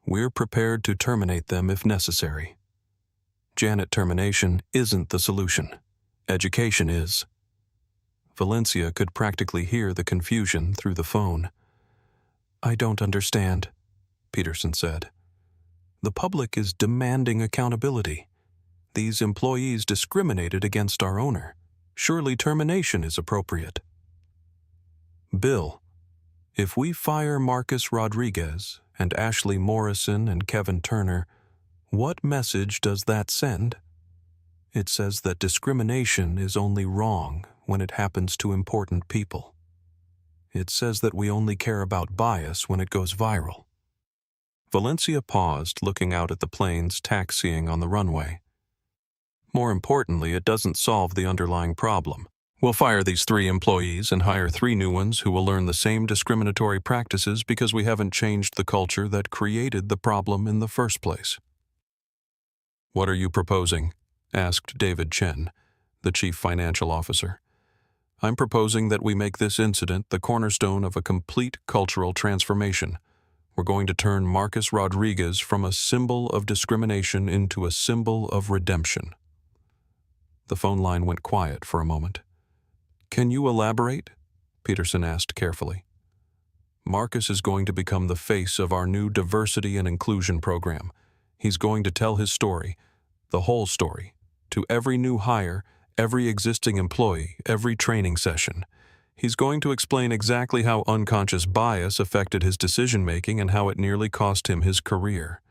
We're prepared to terminate them if necessary. Janet, termination isn't the solution. Education is. Valencia could practically hear the confusion through the phone. I don't understand, Peterson said. The public is demanding accountability. These employees discriminated against our owner. Surely termination is appropriate. Bill, if we fire Marcus Rodriguez and Ashley Morrison and Kevin Turner, what message does that send? It says that discrimination is only wrong when it happens to important people. It says that we only care about bias when it goes viral. Valencia paused, looking out at the planes taxiing on the runway. More importantly, it doesn't solve the underlying problem. We'll fire these 3 employees and hire 3 new ones who will learn the same discriminatory practices because we haven't changed the culture that created the problem in the first place. What are you proposing? Asked David Chen, the chief financial officer. I'm proposing that we make this incident the cornerstone of a complete cultural transformation. We're going to turn Marcus Rodriguez from a symbol of discrimination into a symbol of redemption. The phone line went quiet for a moment. Can you elaborate? Peterson asked carefully. Marcus is going to become the face of our new diversity and inclusion program. He's going to tell his story, the whole story, to every new hire, every existing employee, every training session. He's going to explain exactly how unconscious bias affected his decision-making and how it nearly cost him his career.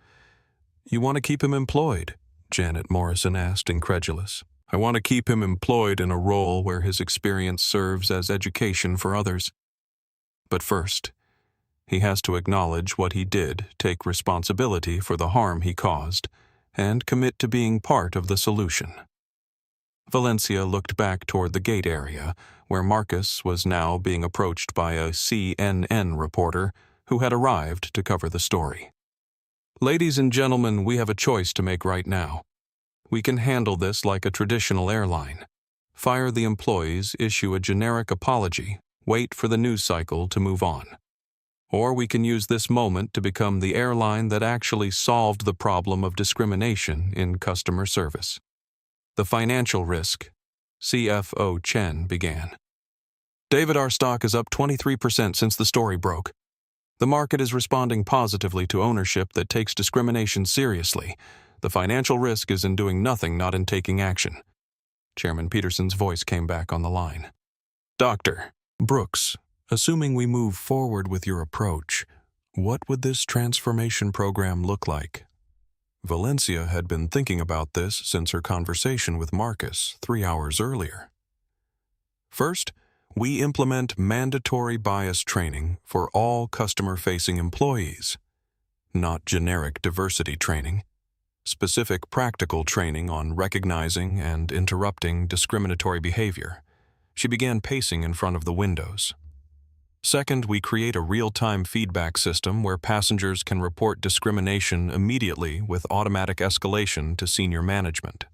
You want to keep him employed? Janet Morrison asked, incredulous. I want to keep him employed in a role where his experience serves as education for others. But first, he has to acknowledge what he did, take responsibility for the harm he caused, and commit to being part of the solution. Valencia looked back toward the gate area, where Marcus was now being approached by a CNN reporter who had arrived to cover the story. Ladies and gentlemen, we have a choice to make right now. We can handle this like a traditional airline. Fire the employees, issue a generic apology, wait for the news cycle to move on. Or we can use this moment to become the airline that actually solved the problem of discrimination in customer service. The financial risk, CFO Chen began. David, our stock is up 23% since the story broke. The market is responding positively to ownership that takes discrimination seriously. The financial risk is in doing nothing, not in taking action. Chairman Peterson's voice came back on the line. Dr. Brooks, assuming we move forward with your approach, what would this transformation program look like? Valencia had been thinking about this since her conversation with Marcus 3 hours earlier. First, we implement mandatory bias training for all customer-facing employees, not generic diversity training. Specific practical training on recognizing and interrupting discriminatory behavior. She began pacing in front of the windows. Second, we create a real-time feedback system where passengers can report discrimination immediately with automatic escalation to senior management.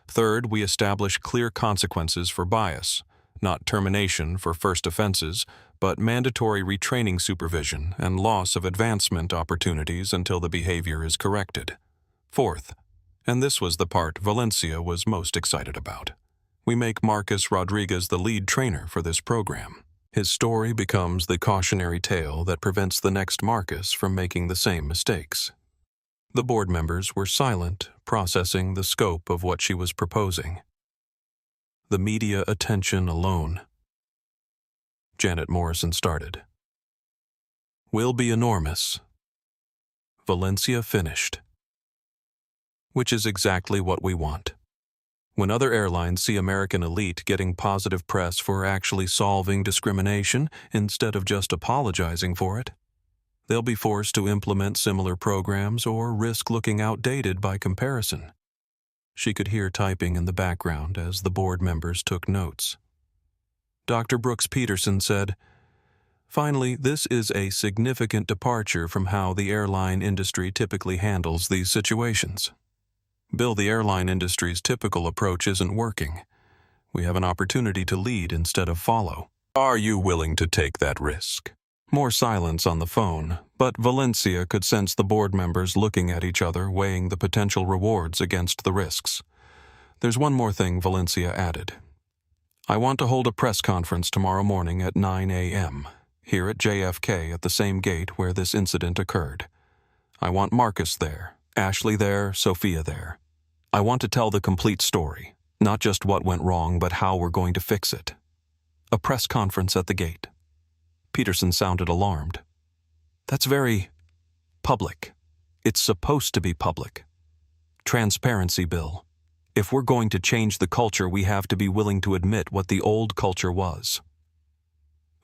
Third, we establish clear consequences for bias, not termination for first offenses, but mandatory retraining supervision and loss of advancement opportunities until the behavior is corrected. Fourth, and this was the part Valencia was most excited about, we make Marcus Rodriguez the lead trainer for this program. His story becomes the cautionary tale that prevents the next Marcus from making the same mistakes. The board members were silent, processing the scope of what she was proposing. The media attention alone. Janet Morrison started. Will be enormous. Valencia finished. Which is exactly what we want. When other airlines see American Elite getting positive press for actually solving discrimination instead of just apologizing for it, they'll be forced to implement similar programs or risk looking outdated by comparison. She could hear typing in the background as the board members took notes. Dr. Brooks Peterson said, "Finally, this is a significant departure from how the airline industry typically handles these situations. Bill, the airline industry's typical approach isn't working. We have an opportunity to lead instead of follow. Are you willing to take that risk?" More silence on the phone, but Valencia could sense the board members looking at each other, weighing the potential rewards against the risks. "There's one more thing," Valencia added. "I want to hold a press conference tomorrow morning at 9 a.m., here at JFK at the same gate where this incident occurred. I want Marcus there, Ashley there, Sophia there. I want to tell the complete story, not just what went wrong, but how we're going to fix it. A press conference at the gate." Peterson sounded alarmed. "That's very public. It's supposed to be public. Transparency, Bill. If we're going to change the culture, we have to be willing to admit what the old culture was."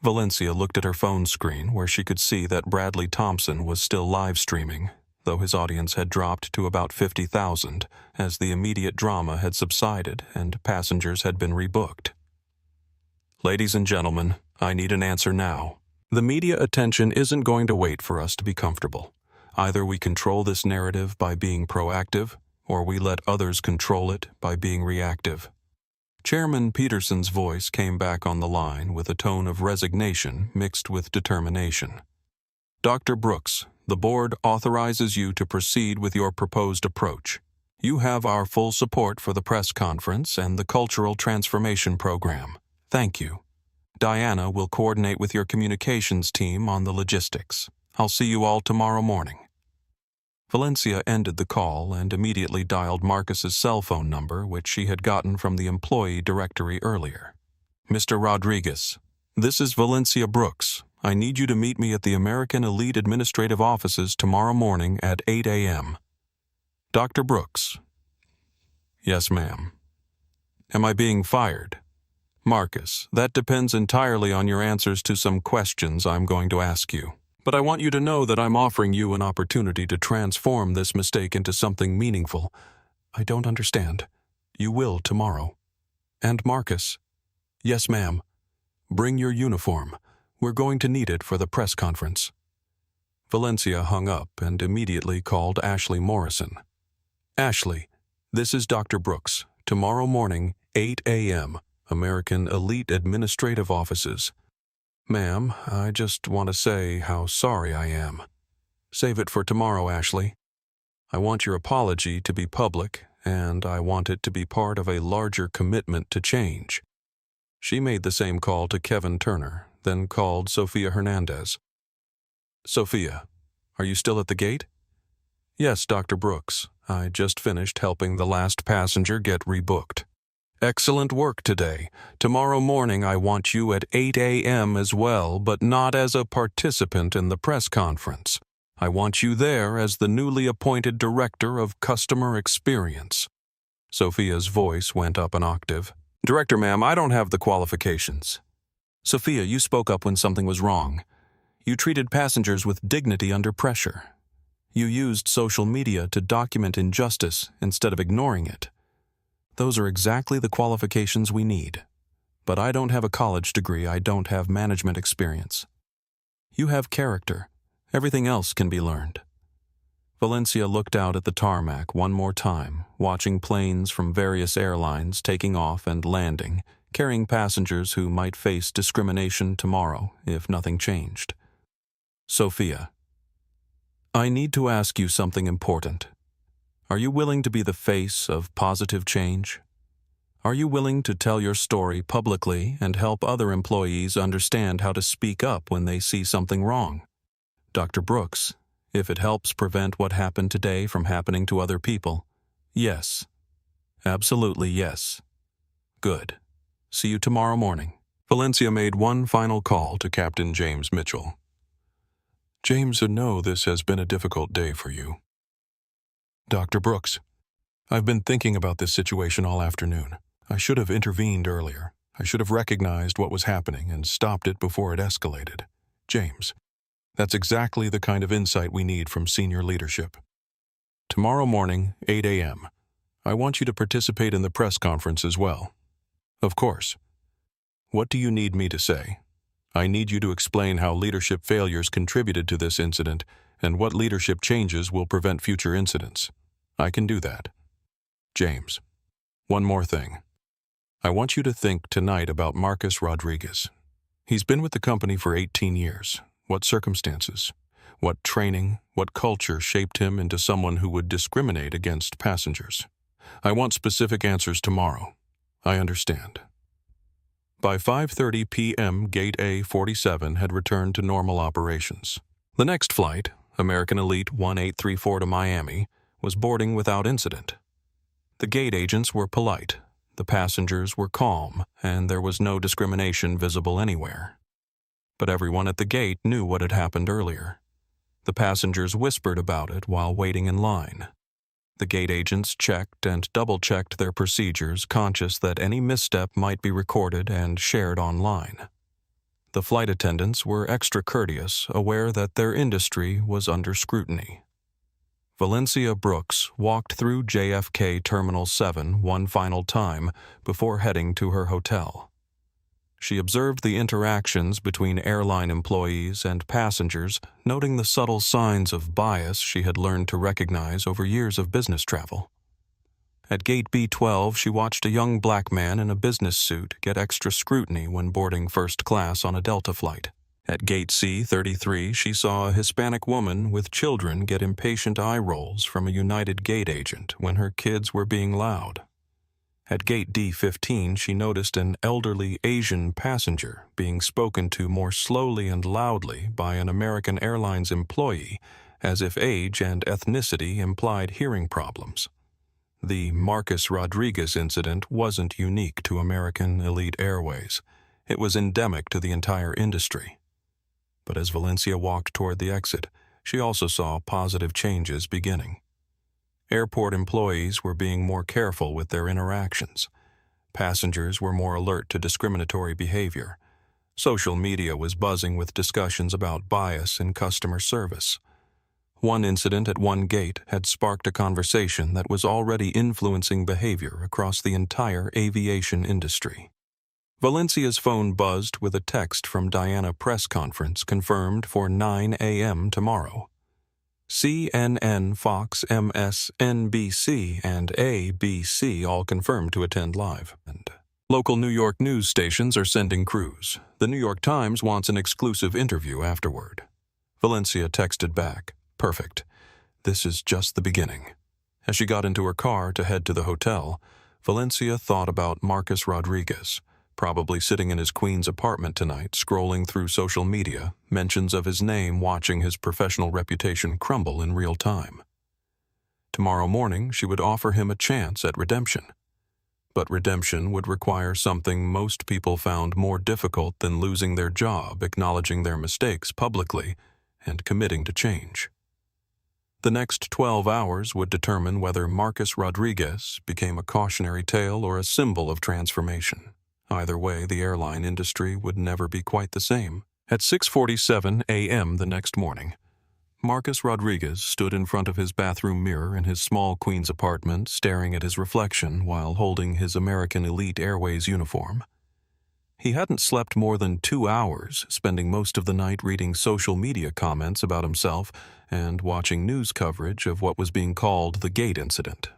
Valencia looked at her phone screen where she could see that Bradley Thompson was still live streaming, though his audience had dropped to about 50,000 as the immediate drama had subsided and passengers had been rebooked. "Ladies and gentlemen, I need an answer now. The media attention isn't going to wait for us to be comfortable. Either we control this narrative by being proactive, or we let others control it by being reactive." Chairman Peterson's voice came back on the line with a tone of resignation mixed with determination. "Dr. Brooks, the board authorizes you to proceed with your proposed approach. You have our full support for the press conference and the cultural transformation program. Thank you. Diana will coordinate with your communications team on the logistics. I'll see you all tomorrow morning." Valencia ended the call and immediately dialed Marcus's cell phone number, which she had gotten from the employee directory earlier. "Mr. Rodriguez, this is Valencia Brooks. I need you to meet me at the American Elite Administrative Offices tomorrow morning at 8 a.m. "Dr. Brooks." "Yes, ma'am." "Am I being fired?" "Marcus, that depends entirely on your answers to some questions I'm going to ask you. But I want you to know that I'm offering you an opportunity to transform this mistake into something meaningful." "I don't understand." "You will tomorrow." "And Marcus?" "Yes, ma'am." "Bring your uniform. We're going to need it for the press conference." Valencia hung up and immediately called Ashley Morrison. "Ashley, this is Dr. Brooks. Tomorrow morning, 8 a.m., American Elite Administrative Offices." "Ma'am, I just want to say how sorry I am." "Save it for tomorrow, Ashley. I want your apology to be public, and I want it to be part of a larger commitment to change." She made the same call to Kevin Turner, then called Sophia Hernandez. "Sophia, are you still at the gate?" "Yes, Dr. Brooks. I just finished helping the last passenger get rebooked." "Excellent work today. Tomorrow morning I want you at 8 a.m. as well, but not as a participant in the press conference. I want you there as the newly appointed Director of Customer Experience." Sophia's voice went up an octave. "Director, ma'am, I don't have the qualifications." "Sophia, you spoke up when something was wrong. You treated passengers with dignity under pressure. You used social media to document injustice instead of ignoring it. Those are exactly the qualifications we need. But I don't have a college degree. I don't have management experience. You have character. Everything else can be learned." Valencia looked out at the tarmac one more time, watching planes from various airlines taking off and landing, carrying passengers who might face discrimination tomorrow if nothing changed. Sophia, I need to ask you something important. Are you willing to be the face of positive change? Are you willing to tell your story publicly and help other employees understand how to speak up when they see something wrong? Dr. Brooks, if it helps prevent what happened today from happening to other people, yes. Absolutely yes. Good. See you tomorrow morning. Valencia made one final call to Captain James Mitchell. James, I know this has been a difficult day for you. Dr. Brooks, I've been thinking about this situation all afternoon. I should have intervened earlier. I should have recognized what was happening and stopped it before it escalated. James, that's exactly the kind of insight we need from senior leadership. Tomorrow morning, 8 a.m., I want you to participate in the press conference as well. Of course. What do you need me to say? I need you to explain how leadership failures contributed to this incident and what leadership changes will prevent future incidents. I can do that. James, one more thing. I want you to think tonight about Marcus Rodriguez. He's been with the company for 18 years. What circumstances, what training, what culture shaped him into someone who would discriminate against passengers? I want specific answers tomorrow. I understand. By 5:30 p.m., Gate A47 had returned to normal operations. The next flight, American Elite 1834 to Miami, was boarding without incident. The gate agents were polite, the passengers were calm, and there was no discrimination visible anywhere. But everyone at the gate knew what had happened earlier. The passengers whispered about it while waiting in line. The gate agents checked and double-checked their procedures, conscious that any misstep might be recorded and shared online. The flight attendants were extra courteous, aware that their industry was under scrutiny. Valencia Brooks walked through JFK Terminal 7 one final time before heading to her hotel. She observed the interactions between airline employees and passengers, noting the subtle signs of bias she had learned to recognize over years of business travel. At Gate B12, she watched a young black man in a business suit get extra scrutiny when boarding first class on a Delta flight. At Gate C33, she saw a Hispanic woman with children get impatient eye rolls from a United gate agent when her kids were being loud. At Gate D15, she noticed an elderly Asian passenger being spoken to more slowly and loudly by an American Airlines employee, as if age and ethnicity implied hearing problems. The Marcus Rodriguez incident wasn't unique to American Elite Airways. It was endemic to the entire industry. But as Valencia walked toward the exit, she also saw positive changes beginning. Airport employees were being more careful with their interactions. Passengers were more alert to discriminatory behavior. Social media was buzzing with discussions about bias in customer service. One incident at one gate had sparked a conversation that was already influencing behavior across the entire aviation industry. Valencia's phone buzzed with a text from Diana press conference confirmed for 9 a.m. tomorrow. CNN, Fox, MSNBC, and ABC all confirmed to attend live. And local New York news stations are sending crews. The New York Times wants an exclusive interview afterward. Valencia texted back, "Perfect. This is just the beginning." As she got into her car to head to the hotel, Valencia thought about Marcus Rodriguez, probably sitting in his Queens apartment tonight, scrolling through social media, mentions of his name watching his professional reputation crumble in real time. Tomorrow morning, she would offer him a chance at redemption. But redemption would require something most people found more difficult than losing their job, acknowledging their mistakes publicly, and committing to change. The next 12 hours would determine whether Marcus Rodriguez became a cautionary tale or a symbol of transformation. Either way, the airline industry would never be quite the same. At 6:47 a.m. the next morning, Marcus Rodriguez stood in front of his bathroom mirror in his small Queens apartment, staring at his reflection while holding his American Elite Airways uniform. He hadn't slept more than 2 hours, spending most of the night reading social media comments about himself and watching news coverage of what was being called the gate incident.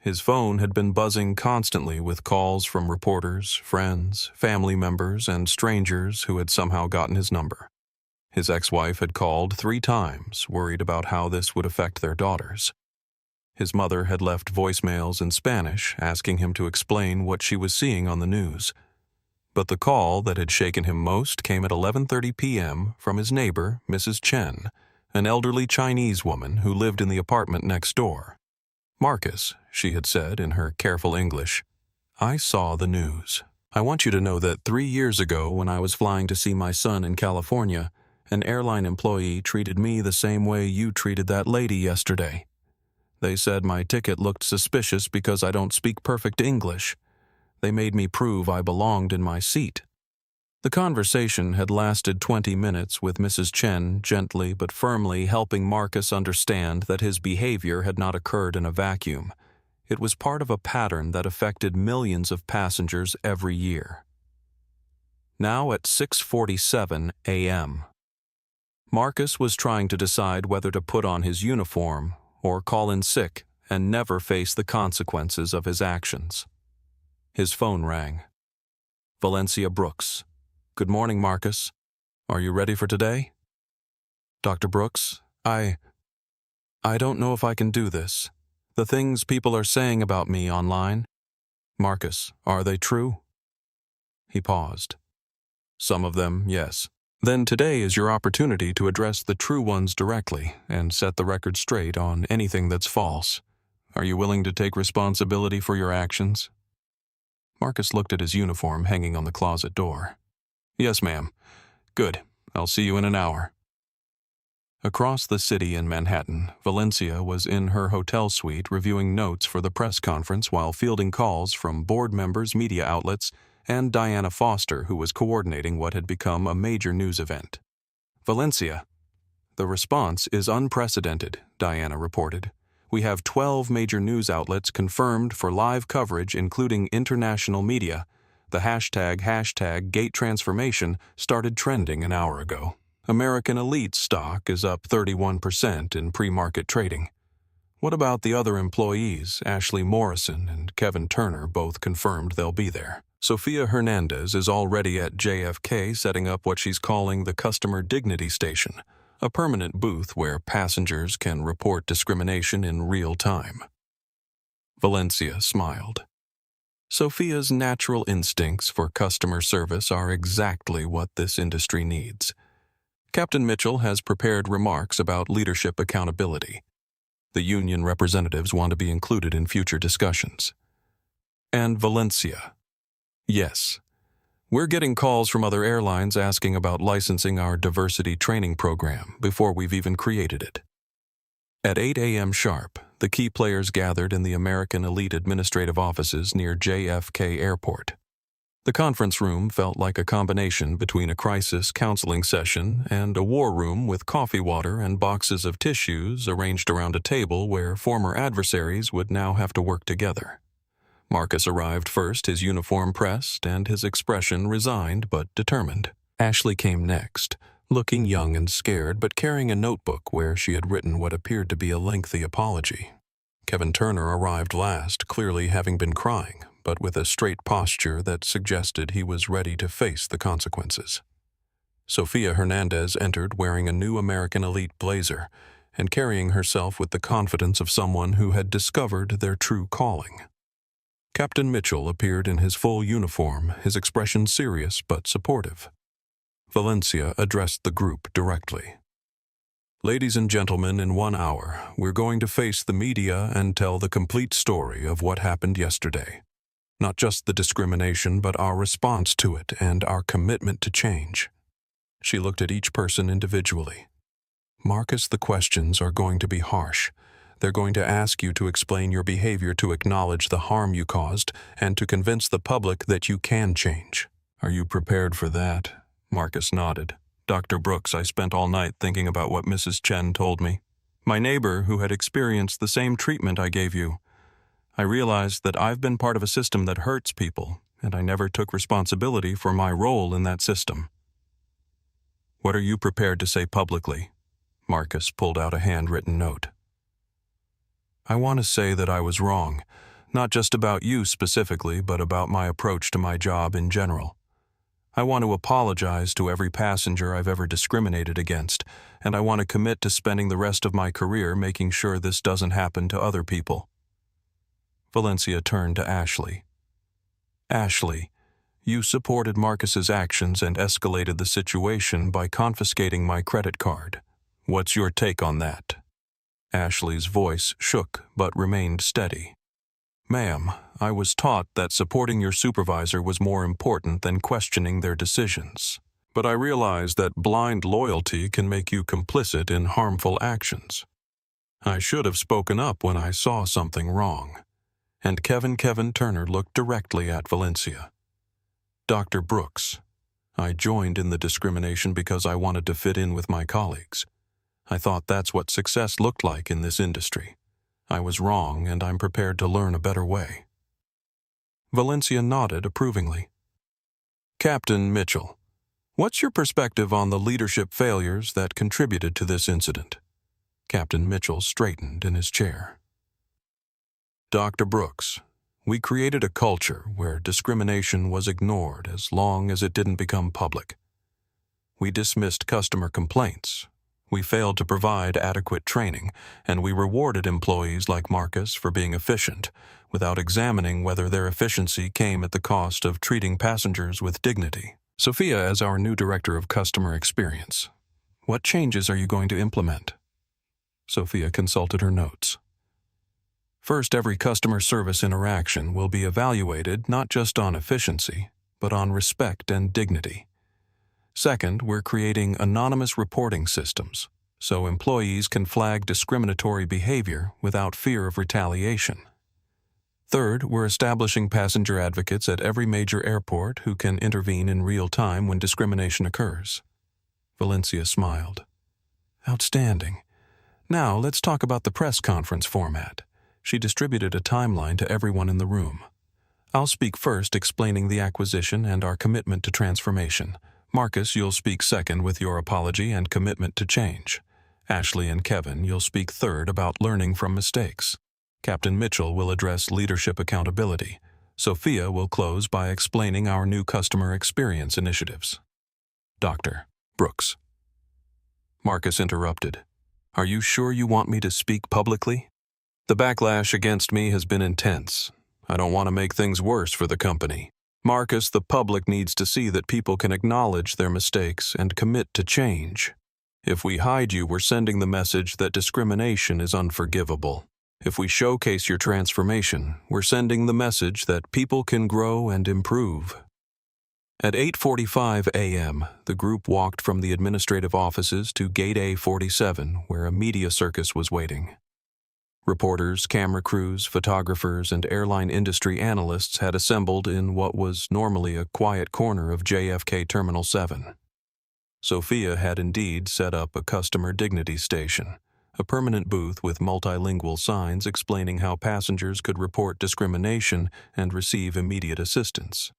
His phone had been buzzing constantly with calls from reporters, friends, family members, and strangers who had somehow gotten his number. His ex-wife had called 3 times, worried about how this would affect their daughters. His mother had left voicemails in Spanish asking him to explain what she was seeing on the news. But the call that had shaken him most came at 11:30 p.m. from his neighbor, Mrs. Chen, an elderly Chinese woman who lived in the apartment next door. "Marcus," she had said in her careful English, "I saw the news. I want you to know that 3 years ago when I was flying to see my son in California, an airline employee treated me the same way you treated that lady yesterday. They said my ticket looked suspicious because I don't speak perfect English. They made me prove I belonged in my seat." The conversation had lasted 20 minutes with Mrs. Chen gently but firmly helping Marcus understand that his behavior had not occurred in a vacuum. It was part of a pattern that affected millions of passengers every year. Now at 6:47 a.m., Marcus was trying to decide whether to put on his uniform or call in sick and never face the consequences of his actions. His phone rang. Valencia Brooks. "Good morning, Marcus. Are you ready for today?" "Dr. Brooks, I don't know if I can do this. The things people are saying about me online. Marcus, are they true?" He paused. "Some of them, yes. Then today is your opportunity to address the true ones directly and set the record straight on anything that's false. Are you willing to take responsibility for your actions?" Marcus looked at his uniform hanging on the closet door. "Yes, ma'am. Good. I'll see you in an hour." Across the city in Manhattan, Valencia was in her hotel suite reviewing notes for the press conference while fielding calls from board members, media outlets, and Diana Foster, who was coordinating what had become a major news event. "Valencia, the response is unprecedented," Diana reported. "We have 12 major news outlets confirmed for live coverage, including international media. The hashtag gate transformation started trending an hour ago. American Elite stock is up 31% in pre-market trading. What about the other employees? Ashley Morrison and Kevin Turner both confirmed they'll be there. Sofia Hernandez is already at JFK setting up what she's calling the Customer Dignity Station, a permanent booth where passengers can report discrimination in real time." Valencia smiled. Sofia's natural instincts for customer service are exactly what this industry needs. Captain Mitchell has prepared remarks about leadership accountability. The union representatives want to be included in future discussions. And Valencia. Yes, we're getting calls from other airlines asking about licensing our diversity training program before we've even created it. At 8 a.m. sharp, the key players gathered in the American Elite administrative offices near JFK Airport. The conference room felt like a combination between a crisis counseling session and a war room with coffee water and boxes of tissues arranged around a table where former adversaries would now have to work together. Marcus arrived first, his uniform pressed and his expression resigned but determined. Ashley came next, looking young and scared but carrying a notebook where she had written what appeared to be a lengthy apology. Kevin Turner arrived last, clearly having been crying, but with a straight posture that suggested he was ready to face the consequences. Sofia Hernandez entered wearing a new American Elite blazer and carrying herself with the confidence of someone who had discovered their true calling. Captain Mitchell appeared in his full uniform, his expression serious but supportive. Valencia addressed the group directly. "Ladies and gentlemen, in 1 hour, we're going to face the media and tell the complete story of what happened yesterday. Not just the discrimination, but our response to it and our commitment to change." She looked at each person individually. "Marcus, the questions are going to be harsh. They're going to ask you to explain your behavior, to acknowledge the harm you caused, and to convince the public that you can change. Are you prepared for that?" Marcus nodded. "Dr. Brooks, I spent all night thinking about what Mrs. Chen told me. My neighbor who had experienced the same treatment I gave you. I realized that I've been part of a system that hurts people, and I never took responsibility for my role in that system." "What are you prepared to say publicly?" Marcus pulled out a handwritten note. "I want to say that I was wrong, Not just about you specifically, but about my approach to my job in general. I want to apologize to every passenger I've ever discriminated against, and I want to commit to spending the rest of my career making sure this doesn't happen to other people." Valencia turned to Ashley. "Ashley, you supported Marcus's actions and escalated the situation by confiscating my credit card. What's your take on that?" Ashley's voice shook but remained steady. "Ma'am, I was taught that supporting your supervisor was more important than questioning their decisions. But I realize that blind loyalty can make you complicit in harmful actions. I should have spoken up when I saw something wrong." And Kevin Turner looked directly at Valencia. "Dr. Brooks, I joined in the discrimination because I wanted to fit in with my colleagues. I thought that's what success looked like in this industry. I was wrong, and I'm prepared to learn a better way." Valencia nodded approvingly. "Captain Mitchell, what's your perspective on the leadership failures that contributed to this incident?" Captain Mitchell straightened in his chair. "Dr. Brooks, we created a culture where discrimination was ignored as long as it didn't become public. We dismissed customer complaints. We failed to provide adequate training, and we rewarded employees like Marcus for being efficient, without examining whether their efficiency came at the cost of treating passengers with dignity. Sophia, as our new Director of Customer Experience, what changes are you going to implement?" Sophia consulted her notes. "First, every customer service interaction will be evaluated not just on efficiency, but on respect and dignity. Second, we're creating anonymous reporting systems, so employees can flag discriminatory behavior without fear of retaliation. Third, we're establishing passenger advocates at every major airport who can intervene in real time when discrimination occurs." Valencia smiled. "Outstanding. Now let's talk about the press conference format." She distributed a timeline to everyone in the room. "I'll speak first, explaining the acquisition and our commitment to transformation. Marcus, you'll speak second with your apology and commitment to change. Ashley and Kevin, you'll speak third about learning from mistakes. Captain Mitchell will address leadership accountability. Sophia will close by explaining our new customer experience initiatives." "Dr. Brooks." Marcus interrupted. "Are you sure you want me to speak publicly? The backlash against me has been intense. I don't want to make things worse for the company. Marcus, the public needs to see that people can acknowledge their mistakes and commit to change. If we hide you, we're sending the message that discrimination is unforgivable. If we showcase your transformation, we're sending the message that people can grow and improve." At 8:45 a.m., the group walked from the administrative offices to Gate A47, where a media circus was waiting. Reporters, camera crews, photographers, and airline industry analysts had assembled in what was normally a quiet corner of JFK Terminal 7. Sophia had indeed set up a customer dignity station, a permanent booth with multilingual signs explaining how passengers could report discrimination and receive immediate assistance.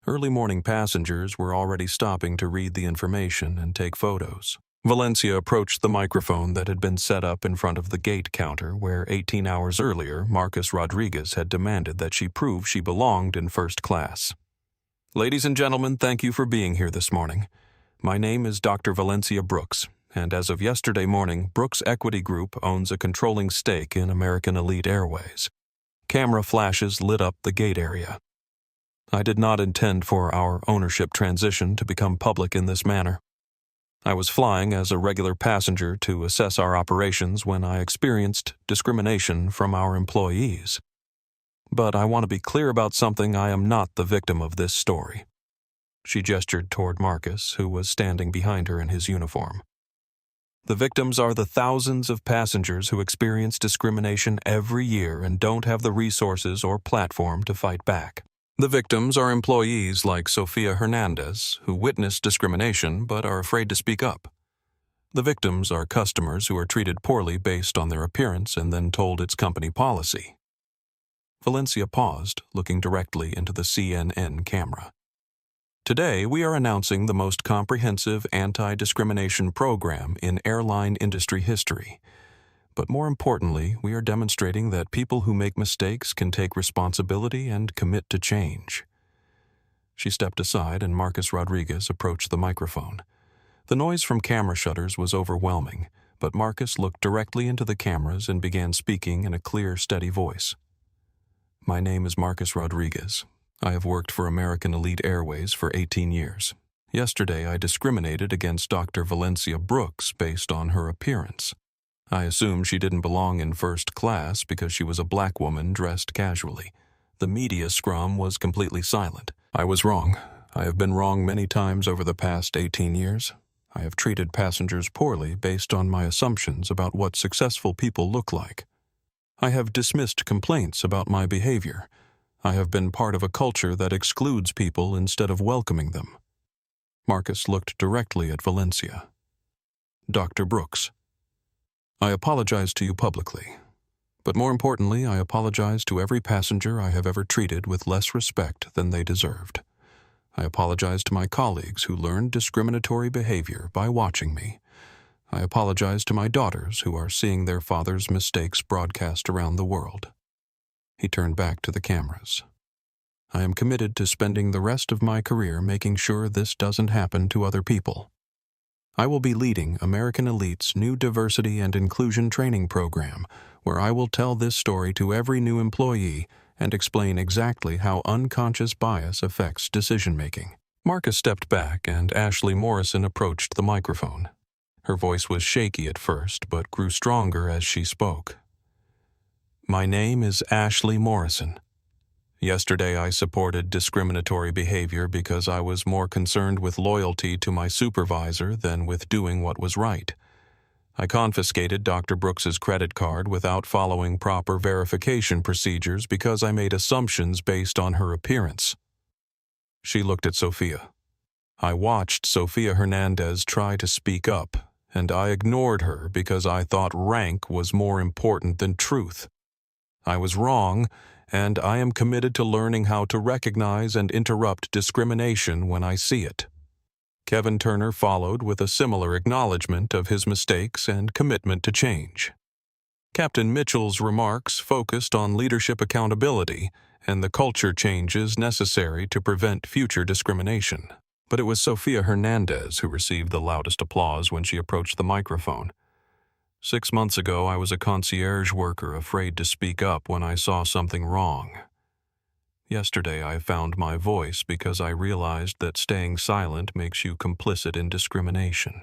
Early morning passengers were already stopping to read the information and take photos. Valencia approached the microphone that had been set up in front of the gate counter where 18 hours earlier Marcus Rodriguez had demanded that she prove she belonged in first class. "Ladies and gentlemen, thank you for being here this morning. My name is Dr. Valencia Brooks, and as of yesterday morning, Brooks Equity Group owns a controlling stake in American Elite Airways." Camera flashes lit up the gate area. "I did not intend for our ownership transition to become public in this manner. I was flying as a regular passenger to assess our operations when I experienced discrimination from our employees. But I want to be clear about something. I am not the victim of this story." She gestured toward Marcus, who was standing behind her in his uniform. "The victims are the thousands of passengers who experience discrimination every year and don't have the resources or platform to fight back. The victims are employees like Sofia Hernandez, who witnessed discrimination but are afraid to speak up. The victims are customers who are treated poorly based on their appearance and then told it's company policy." Valencia paused, looking directly into the CNN camera. "Today, we are announcing the most comprehensive anti-discrimination program in airline industry history. But more importantly, we are demonstrating that people who make mistakes can take responsibility and commit to change. She stepped aside and Marcus Rodriguez approached the microphone. The noise from camera shutters was overwhelming, but Marcus looked directly into the cameras and began speaking in a clear, steady voice. My name is Marcus Rodriguez. I have worked for American Elite Airways for 18 years. Yesterday, I discriminated against Dr. Valencia Brooks based on her appearance. I assumed she didn't belong in first class because she was a black woman dressed casually. The media scrum was completely silent. I was wrong. I have been wrong many times over the past 18 years. I have treated passengers poorly based on my assumptions about what successful people look like. I have dismissed complaints about my behavior. I have been part of a culture that excludes people instead of welcoming them. Marcus looked directly at Valencia. Dr. Brooks, I apologize to you publicly. But more importantly, I apologize to every passenger I have ever treated with less respect than they deserved. I apologize to my colleagues who learned discriminatory behavior by watching me. I apologize to my daughters who are seeing their father's mistakes broadcast around the world. He turned back to the cameras. I am committed to spending the rest of my career making sure this doesn't happen to other people. I will be leading American Elite's new diversity and inclusion training program, where I will tell this story to every new employee and explain exactly how unconscious bias affects decision-making. Marcus stepped back and Ashley Morrison approached the microphone. Her voice was shaky at first, but grew stronger as she spoke. My name is Ashley Morrison. Yesterday I supported discriminatory behavior because I was more concerned with loyalty to my supervisor than with doing what was right. I confiscated Dr. Brooks's credit card without following proper verification procedures because I made assumptions based on her appearance. She looked at Sophia. I watched Sophia Hernandez try to speak up, and I ignored her because I thought rank was more important than truth. I was wrong, and I am committed to learning how to recognize and interrupt discrimination when I see it. Kevin Turner followed with a similar acknowledgement of his mistakes and commitment to change. Captain Mitchell's remarks focused on leadership accountability and the culture changes necessary to prevent future discrimination. But it was Sophia Hernandez who received the loudest applause when she approached the microphone. 6 months ago, I was a concierge worker afraid to speak up when I saw something wrong. Yesterday, I found my voice because I realized that staying silent makes you complicit in discrimination.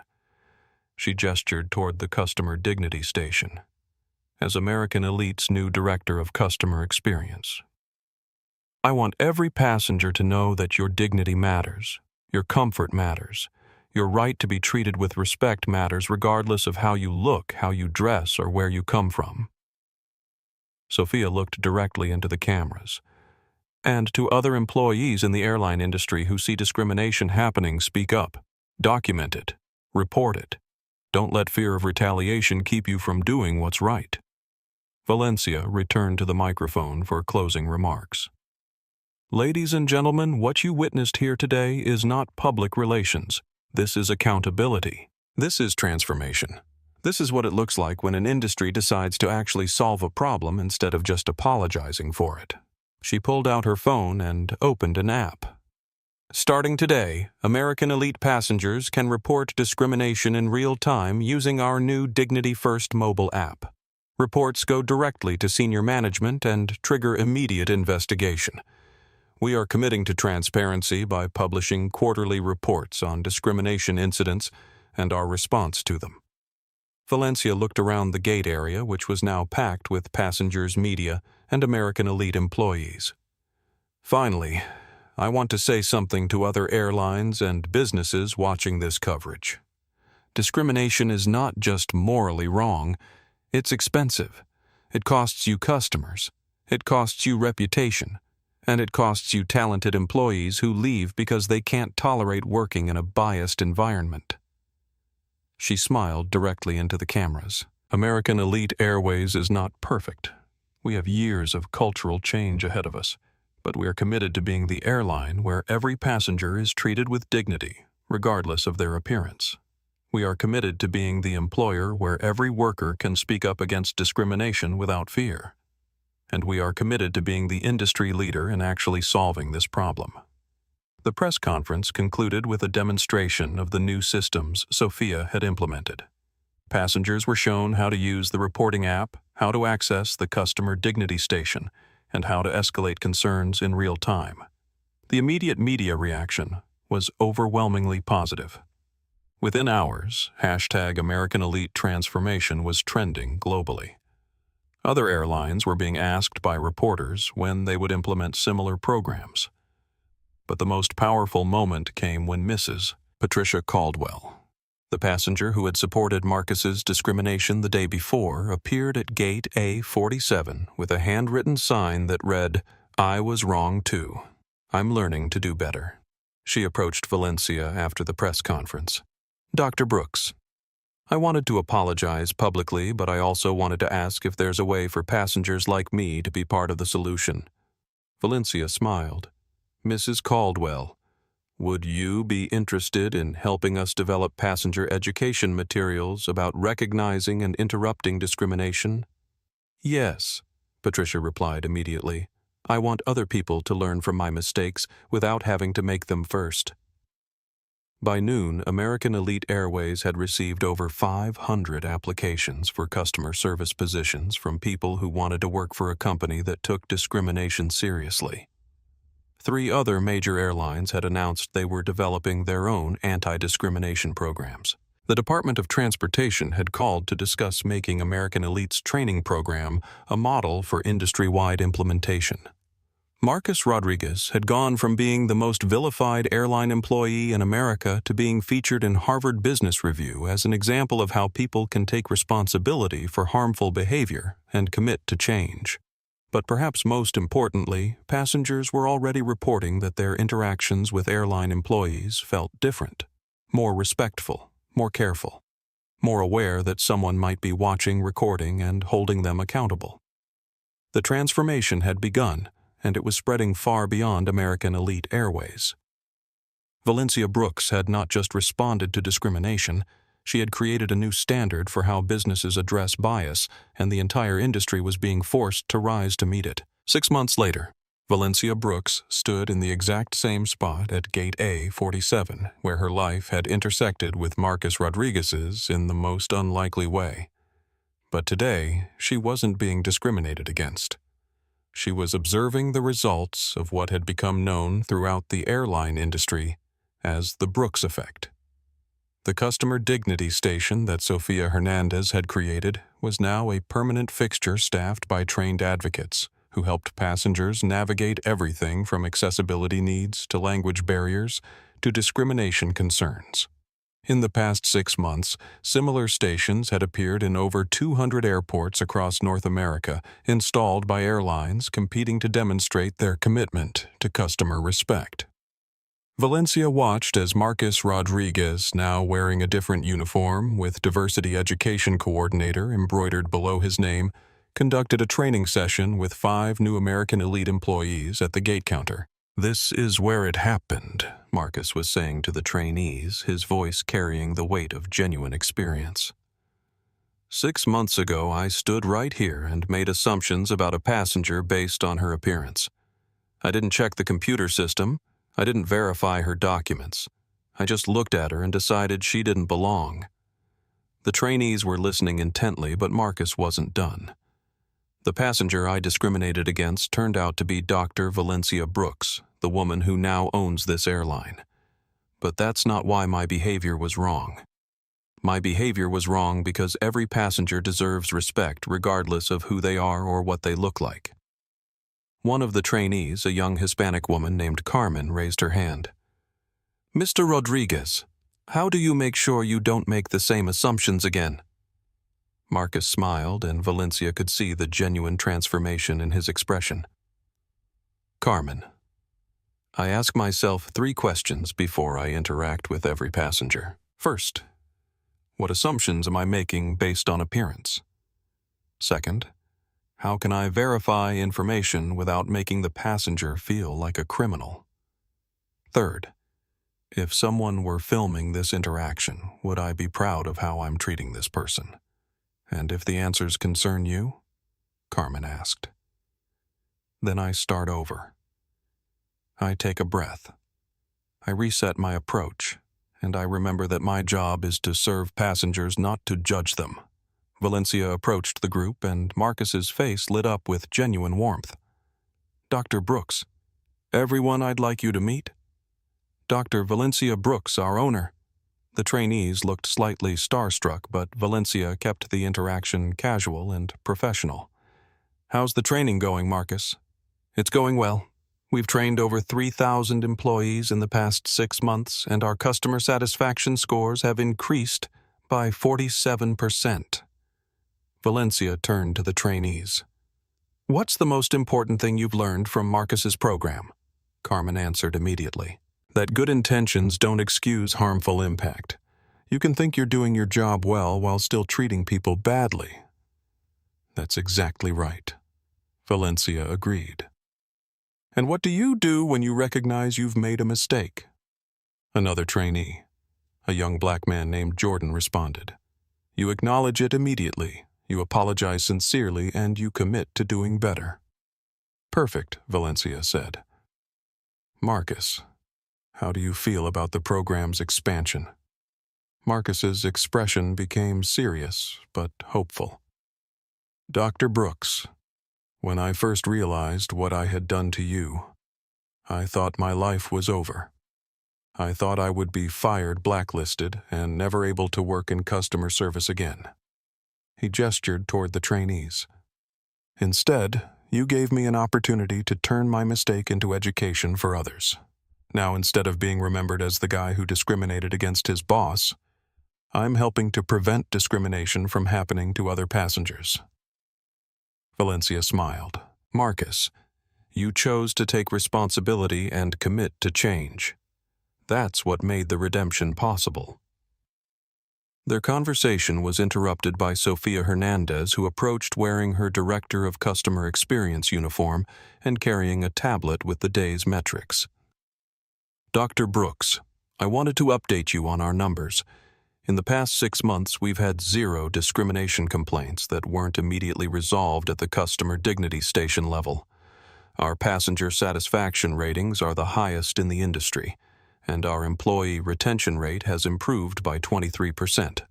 She gestured toward the customer dignity station. As American Elite's new director of customer experience, I want every passenger to know that your dignity matters, your comfort matters. Your right to be treated with respect matters regardless of how you look, how you dress, or where you come from. Sophia looked directly into the cameras. And to other employees in the airline industry who see discrimination happening, speak up. Document it. Report it. Don't let fear of retaliation keep you from doing what's right. Valencia returned to the microphone for closing remarks. Ladies and gentlemen, what you witnessed here today is not public relations. This is accountability. This is transformation. This is what it looks like when an industry decides to actually solve a problem instead of just apologizing for it. She pulled out her phone and opened an app. Starting today, American Elite passengers can report discrimination in real time using our new Dignity First mobile app. Reports go directly to senior management and trigger immediate investigation. We are committing to transparency by publishing quarterly reports on discrimination incidents and our response to them. Valencia looked around the gate area, which was now packed with passengers, media, and American Elite employees. Finally, I want to say something to other airlines and businesses watching this coverage. Discrimination is not just morally wrong, it's expensive. It costs you customers. It costs you reputation. And it costs you talented employees who leave because they can't tolerate working in a biased environment. She smiled directly into the cameras. American Elite Airways is not perfect. We have years of cultural change ahead of us, but we are committed to being the airline where every passenger is treated with dignity, regardless of their appearance. We are committed to being the employer where every worker can speak up against discrimination without fear. And we are committed to being the industry leader in actually solving this problem. The press conference concluded with a demonstration of the new systems Sophia had implemented. Passengers were shown how to use the reporting app, how to access the customer dignity station, and how to escalate concerns in real time. The immediate media reaction was overwhelmingly positive. Within hours, #American Elite Transformation was trending globally. Other airlines were being asked by reporters when they would implement similar programs. But the most powerful moment came when Mrs. Patricia Caldwell, the passenger who had supported Marcus's discrimination the day before, appeared at gate A47 with a handwritten sign that read, "I was wrong too. I'm learning to do better." She approached Valencia after the press conference. "Dr. Brooks, I wanted to apologize publicly, but I also wanted to ask if there's a way for passengers like me to be part of the solution." Valencia smiled. "Mrs. Caldwell, would you be interested in helping us develop passenger education materials about recognizing and interrupting discrimination?" "Yes," Patricia replied immediately. "I want other people to learn from my mistakes without having to make them first." By noon, American Elite Airways had received over 500 applications for customer service positions from people who wanted to work for a company that took discrimination seriously. 3 other major airlines had announced they were developing their own anti-discrimination programs. The Department of Transportation had called to discuss making American Elite's training program a model for industry-wide implementation. Marcus Rodriguez had gone from being the most vilified airline employee in America to being featured in Harvard Business Review as an example of how people can take responsibility for harmful behavior and commit to change. But perhaps most importantly, passengers were already reporting that their interactions with airline employees felt different, more respectful, more careful, more aware that someone might be watching, recording, and holding them accountable. The transformation had begun, and it was spreading far beyond American Elite Airways. Valencia Brooks had not just responded to discrimination, she had created a new standard for how businesses address bias, and the entire industry was being forced to rise to meet it. 6 months later, Valencia Brooks stood in the exact same spot at gate A47, where her life had intersected with Marcus Rodriguez's in the most unlikely way. But today, she wasn't being discriminated against. She was observing the results of what had become known throughout the airline industry as the Brooks effect. The customer dignity station that Sofia Hernandez had created was now a permanent fixture staffed by trained advocates who helped passengers navigate everything from accessibility needs to language barriers to discrimination concerns. In the past 6 months, similar stations had appeared in over 200 airports across North America, installed by airlines competing to demonstrate their commitment to customer respect. Valencia watched as Marcus Rodriguez, now wearing a different uniform with diversity education coordinator embroidered below his name, conducted a training session with 5 new American Elite employees at the gate counter. "This is where it happened," Marcus was saying to the trainees, his voice carrying the weight of genuine experience. 6 months ago, I stood right here and made assumptions about a passenger based on her appearance. I didn't check the computer system. I didn't verify her documents. I just looked at her and decided she didn't belong." The trainees were listening intently, but Marcus wasn't done. "The passenger I discriminated against turned out to be Dr. Valencia Brooks, the woman who now owns this airline. But that's not why my behavior was wrong. My behavior was wrong because every passenger deserves respect regardless of who they are or what they look like." One of the trainees, a young Hispanic woman named Carmen, raised her hand. "Mr. Rodriguez, how do you make sure you don't make the same assumptions again?" Marcus smiled, and Valencia could see the genuine transformation in his expression. "Carmen, I ask myself 3 questions before I interact with every passenger. First, what assumptions am I making based on appearance? Second, how can I verify information without making the passenger feel like a criminal? Third, If someone were filming this interaction, would I be proud of how I'm treating this person? And if the answers concern you? Carmen asked. Then I start over. I take a breath. I reset my approach, and I remember that my job is to serve passengers, not to judge them. Valencia approached the group, and Marcus's face lit up with genuine warmth. Dr. Brooks, everyone I'd like you to meet. Dr. Valencia Brooks, our owner. The trainees looked slightly starstruck, but Valencia kept the interaction casual and professional. How's the training going, Marcus? It's going well. We've trained over 3,000 employees in the past 6 months, and our customer satisfaction scores have increased by 47%. Valencia turned to the trainees. What's the most important thing you've learned from Marcus's program? Carmen answered immediately. That good intentions don't excuse harmful impact. You can think you're doing your job well while still treating people badly. That's exactly right. Valencia agreed. And what do you do when you recognize you've made a mistake? Another trainee, a young black man named Jordan, responded. You acknowledge it immediately, you apologize sincerely, and you commit to doing better. Perfect, Valencia said. Marcus, how do you feel about the program's expansion? Marcus's expression became serious but hopeful. Dr. Brooks, when I first realized what I had done to you, I thought my life was over. I thought I would be fired, blacklisted, and never able to work in customer service again. He gestured toward the trainees. Instead, you gave me an opportunity to turn my mistake into education for others. Now, instead of being remembered as the guy who discriminated against his boss, I'm helping to prevent discrimination from happening to other passengers. Valencia smiled. Marcus, you chose to take responsibility and commit to change. That's what made the redemption possible. Their conversation was interrupted by Sofia Hernandez, who approached wearing her Director of Customer Experience uniform and carrying a tablet with the day's metrics. Dr. Brooks, I wanted to update you on our numbers. In the past 6 months, we've had 0 discrimination complaints that weren't immediately resolved at the customer dignity station level. Our passenger satisfaction ratings are the highest in the industry, and our employee retention rate has improved by 23%.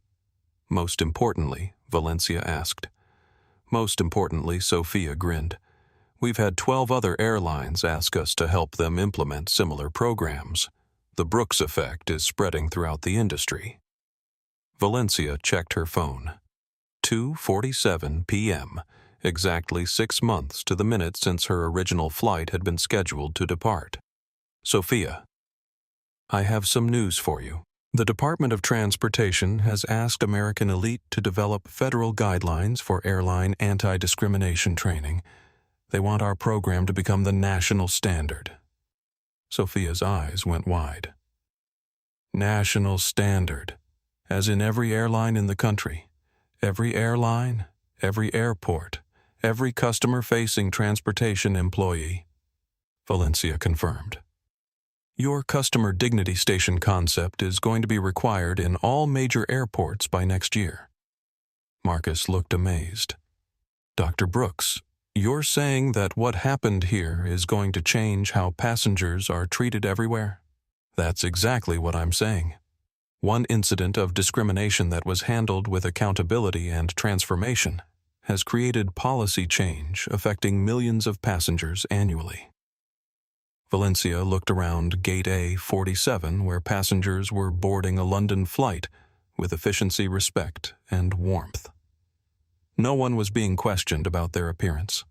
Most importantly, Valencia asked. Most importantly, Sofia grinned. We've had 12 other airlines ask us to help them implement similar programs. The Brooks effect is spreading throughout the industry. Valencia checked her phone. 2:47 p.m., exactly 6 months to the minute since her original flight had been scheduled to depart. Sofia, I have some news for you. The Department of Transportation has asked American Elite to develop federal guidelines for airline anti-discrimination training. They want our program to become the national standard. Sofia's eyes went wide. National standard, as in every airline in the country, every airline, every airport, every customer-facing transportation employee. Valencia confirmed. Your customer dignity station concept is going to be required in all major airports by next year. Marcus looked amazed. Dr. Brooks, you're saying that what happened here is going to change how passengers are treated everywhere? That's exactly what I'm saying. One incident of discrimination that was handled with accountability and transformation has created policy change affecting millions of passengers annually. Valencia looked around Gate A47, where passengers were boarding a London flight with efficiency, respect, and warmth. No one was being questioned about their appearance.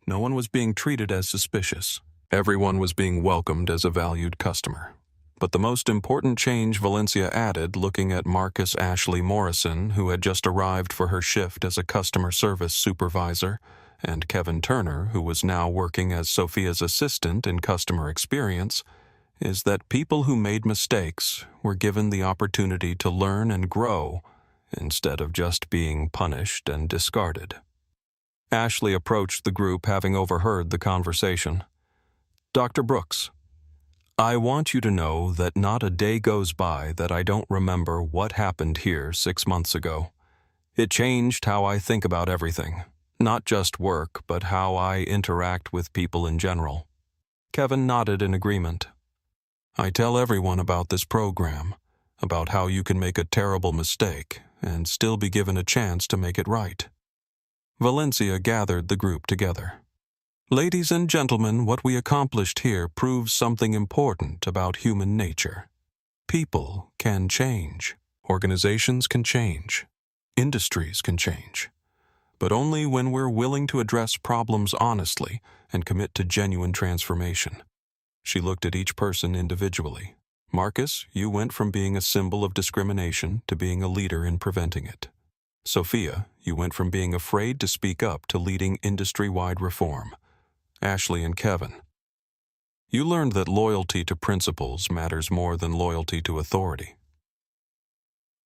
No one was being treated as suspicious. Everyone was being welcomed as a valued customer. But the most important change Valencia added, looking at Marcus Ashley Morrison, who had just arrived for her shift as a customer service supervisor, and Kevin Turner, who was now working as Sofia's assistant in customer experience, is that people who made mistakes were given the opportunity to learn and grow instead of just being punished and discarded. Ashley approached the group, having overheard the conversation. Dr. Brooks, I want you to know that not a day goes by that I don't remember what happened here 6 months ago. It changed how I think about everything, not just work, but how I interact with people in general. Kevin nodded in agreement. I tell everyone about this program, about how you can make a terrible mistake and still be given a chance to make it right. Valencia gathered the group together. Ladies and gentlemen, what we accomplished here proves something important about human nature. People can change. Organizations can change. Industries can change. But only when we're willing to address problems honestly and commit to genuine transformation. She looked at each person individually. Marcus, you went from being a symbol of discrimination to being a leader in preventing it. Sophia, you went from being afraid to speak up to leading industry-wide reform. Ashley and Kevin, you learned that loyalty to principles matters more than loyalty to authority.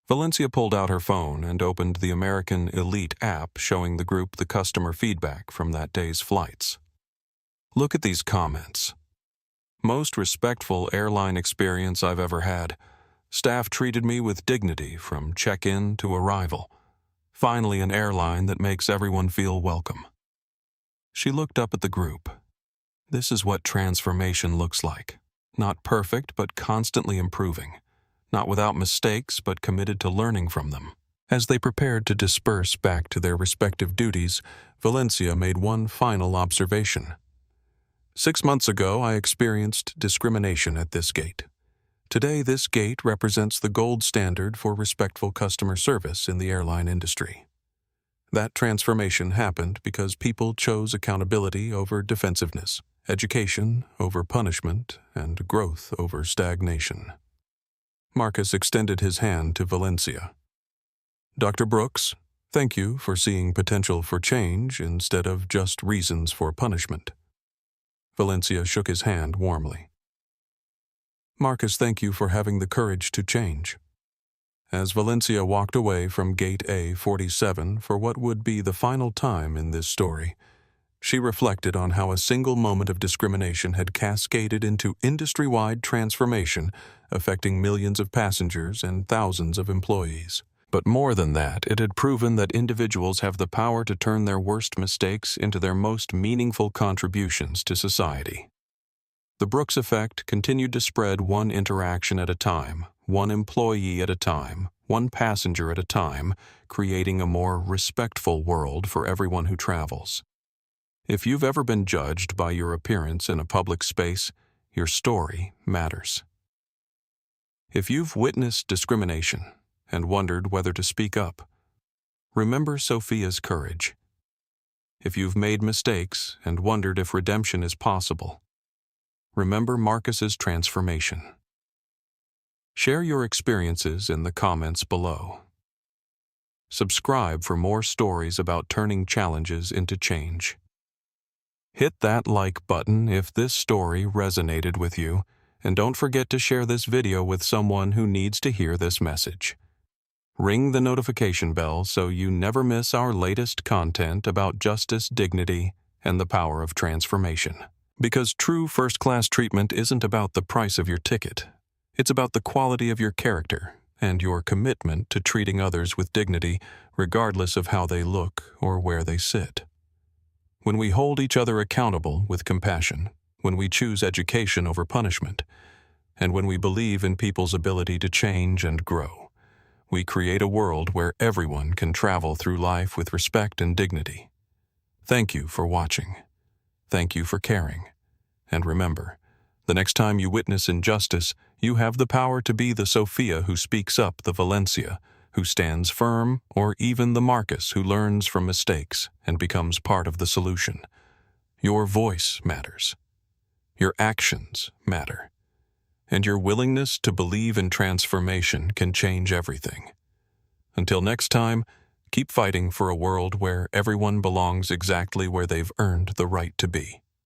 Valencia pulled out her phone and opened the American Elite app showing the group the customer feedback from that day's flights. Look at these comments. Most respectful airline experience I've ever had. Staff treated me with dignity from check-in to arrival. Finally, an airline that makes everyone feel welcome. She looked up at the group. This is what transformation looks like. Not perfect, but constantly improving. Not without mistakes, but committed to learning from them. As they prepared to disperse back to their respective duties, Valencia made one final observation. 6 months ago, I experienced discrimination at this gate. Today, this gate represents the gold standard for respectful customer service in the airline industry. That transformation happened because people chose accountability over defensiveness, education over punishment, and growth over stagnation. Marcus extended his hand to Valencia. Dr. Brooks, thank you for seeing potential for change instead of just reasons for punishment. Valencia shook his hand warmly. Marcus, thank you for having the courage to change. As Valencia walked away from Gate A47 for what would be the final time in this story, she reflected on how a single moment of discrimination had cascaded into industry-wide transformation, affecting millions of passengers and thousands of employees. But more than that, it had proven that individuals have the power to turn their worst mistakes into their most meaningful contributions to society. The Brooks effect continued to spread one interaction at a time, one employee at a time, one passenger at a time, creating a more respectful world for everyone who travels. If you've ever been judged by your appearance in a public space, your story matters. If you've witnessed discrimination and wondered whether to speak up, remember Sophia's courage. If you've made mistakes and wondered if redemption is possible, remember Marcus's transformation. Share your experiences in the comments below. Subscribe for more stories about turning challenges into change. Hit that like button if this story resonated with you, and don't forget to share this video with someone who needs to hear this message. Ring the notification bell so you never miss our latest content about justice, dignity, and the power of transformation. Because true first-class treatment isn't about the price of your ticket. It's about the quality of your character and your commitment to treating others with dignity, regardless of how they look or where they sit. When we hold each other accountable with compassion, when we choose education over punishment, and when we believe in people's ability to change and grow, we create a world where everyone can travel through life with respect and dignity. Thank you for watching. Thank you for caring. And remember, the next time you witness injustice, you have the power to be the Sophia who speaks up, the Valencia who stands firm, or even the Marcus who learns from mistakes and becomes part of the solution. Your voice matters. Your actions matter. And your willingness to believe in transformation can change everything. Until next time, keep fighting for a world where everyone belongs exactly where they've earned the right to be.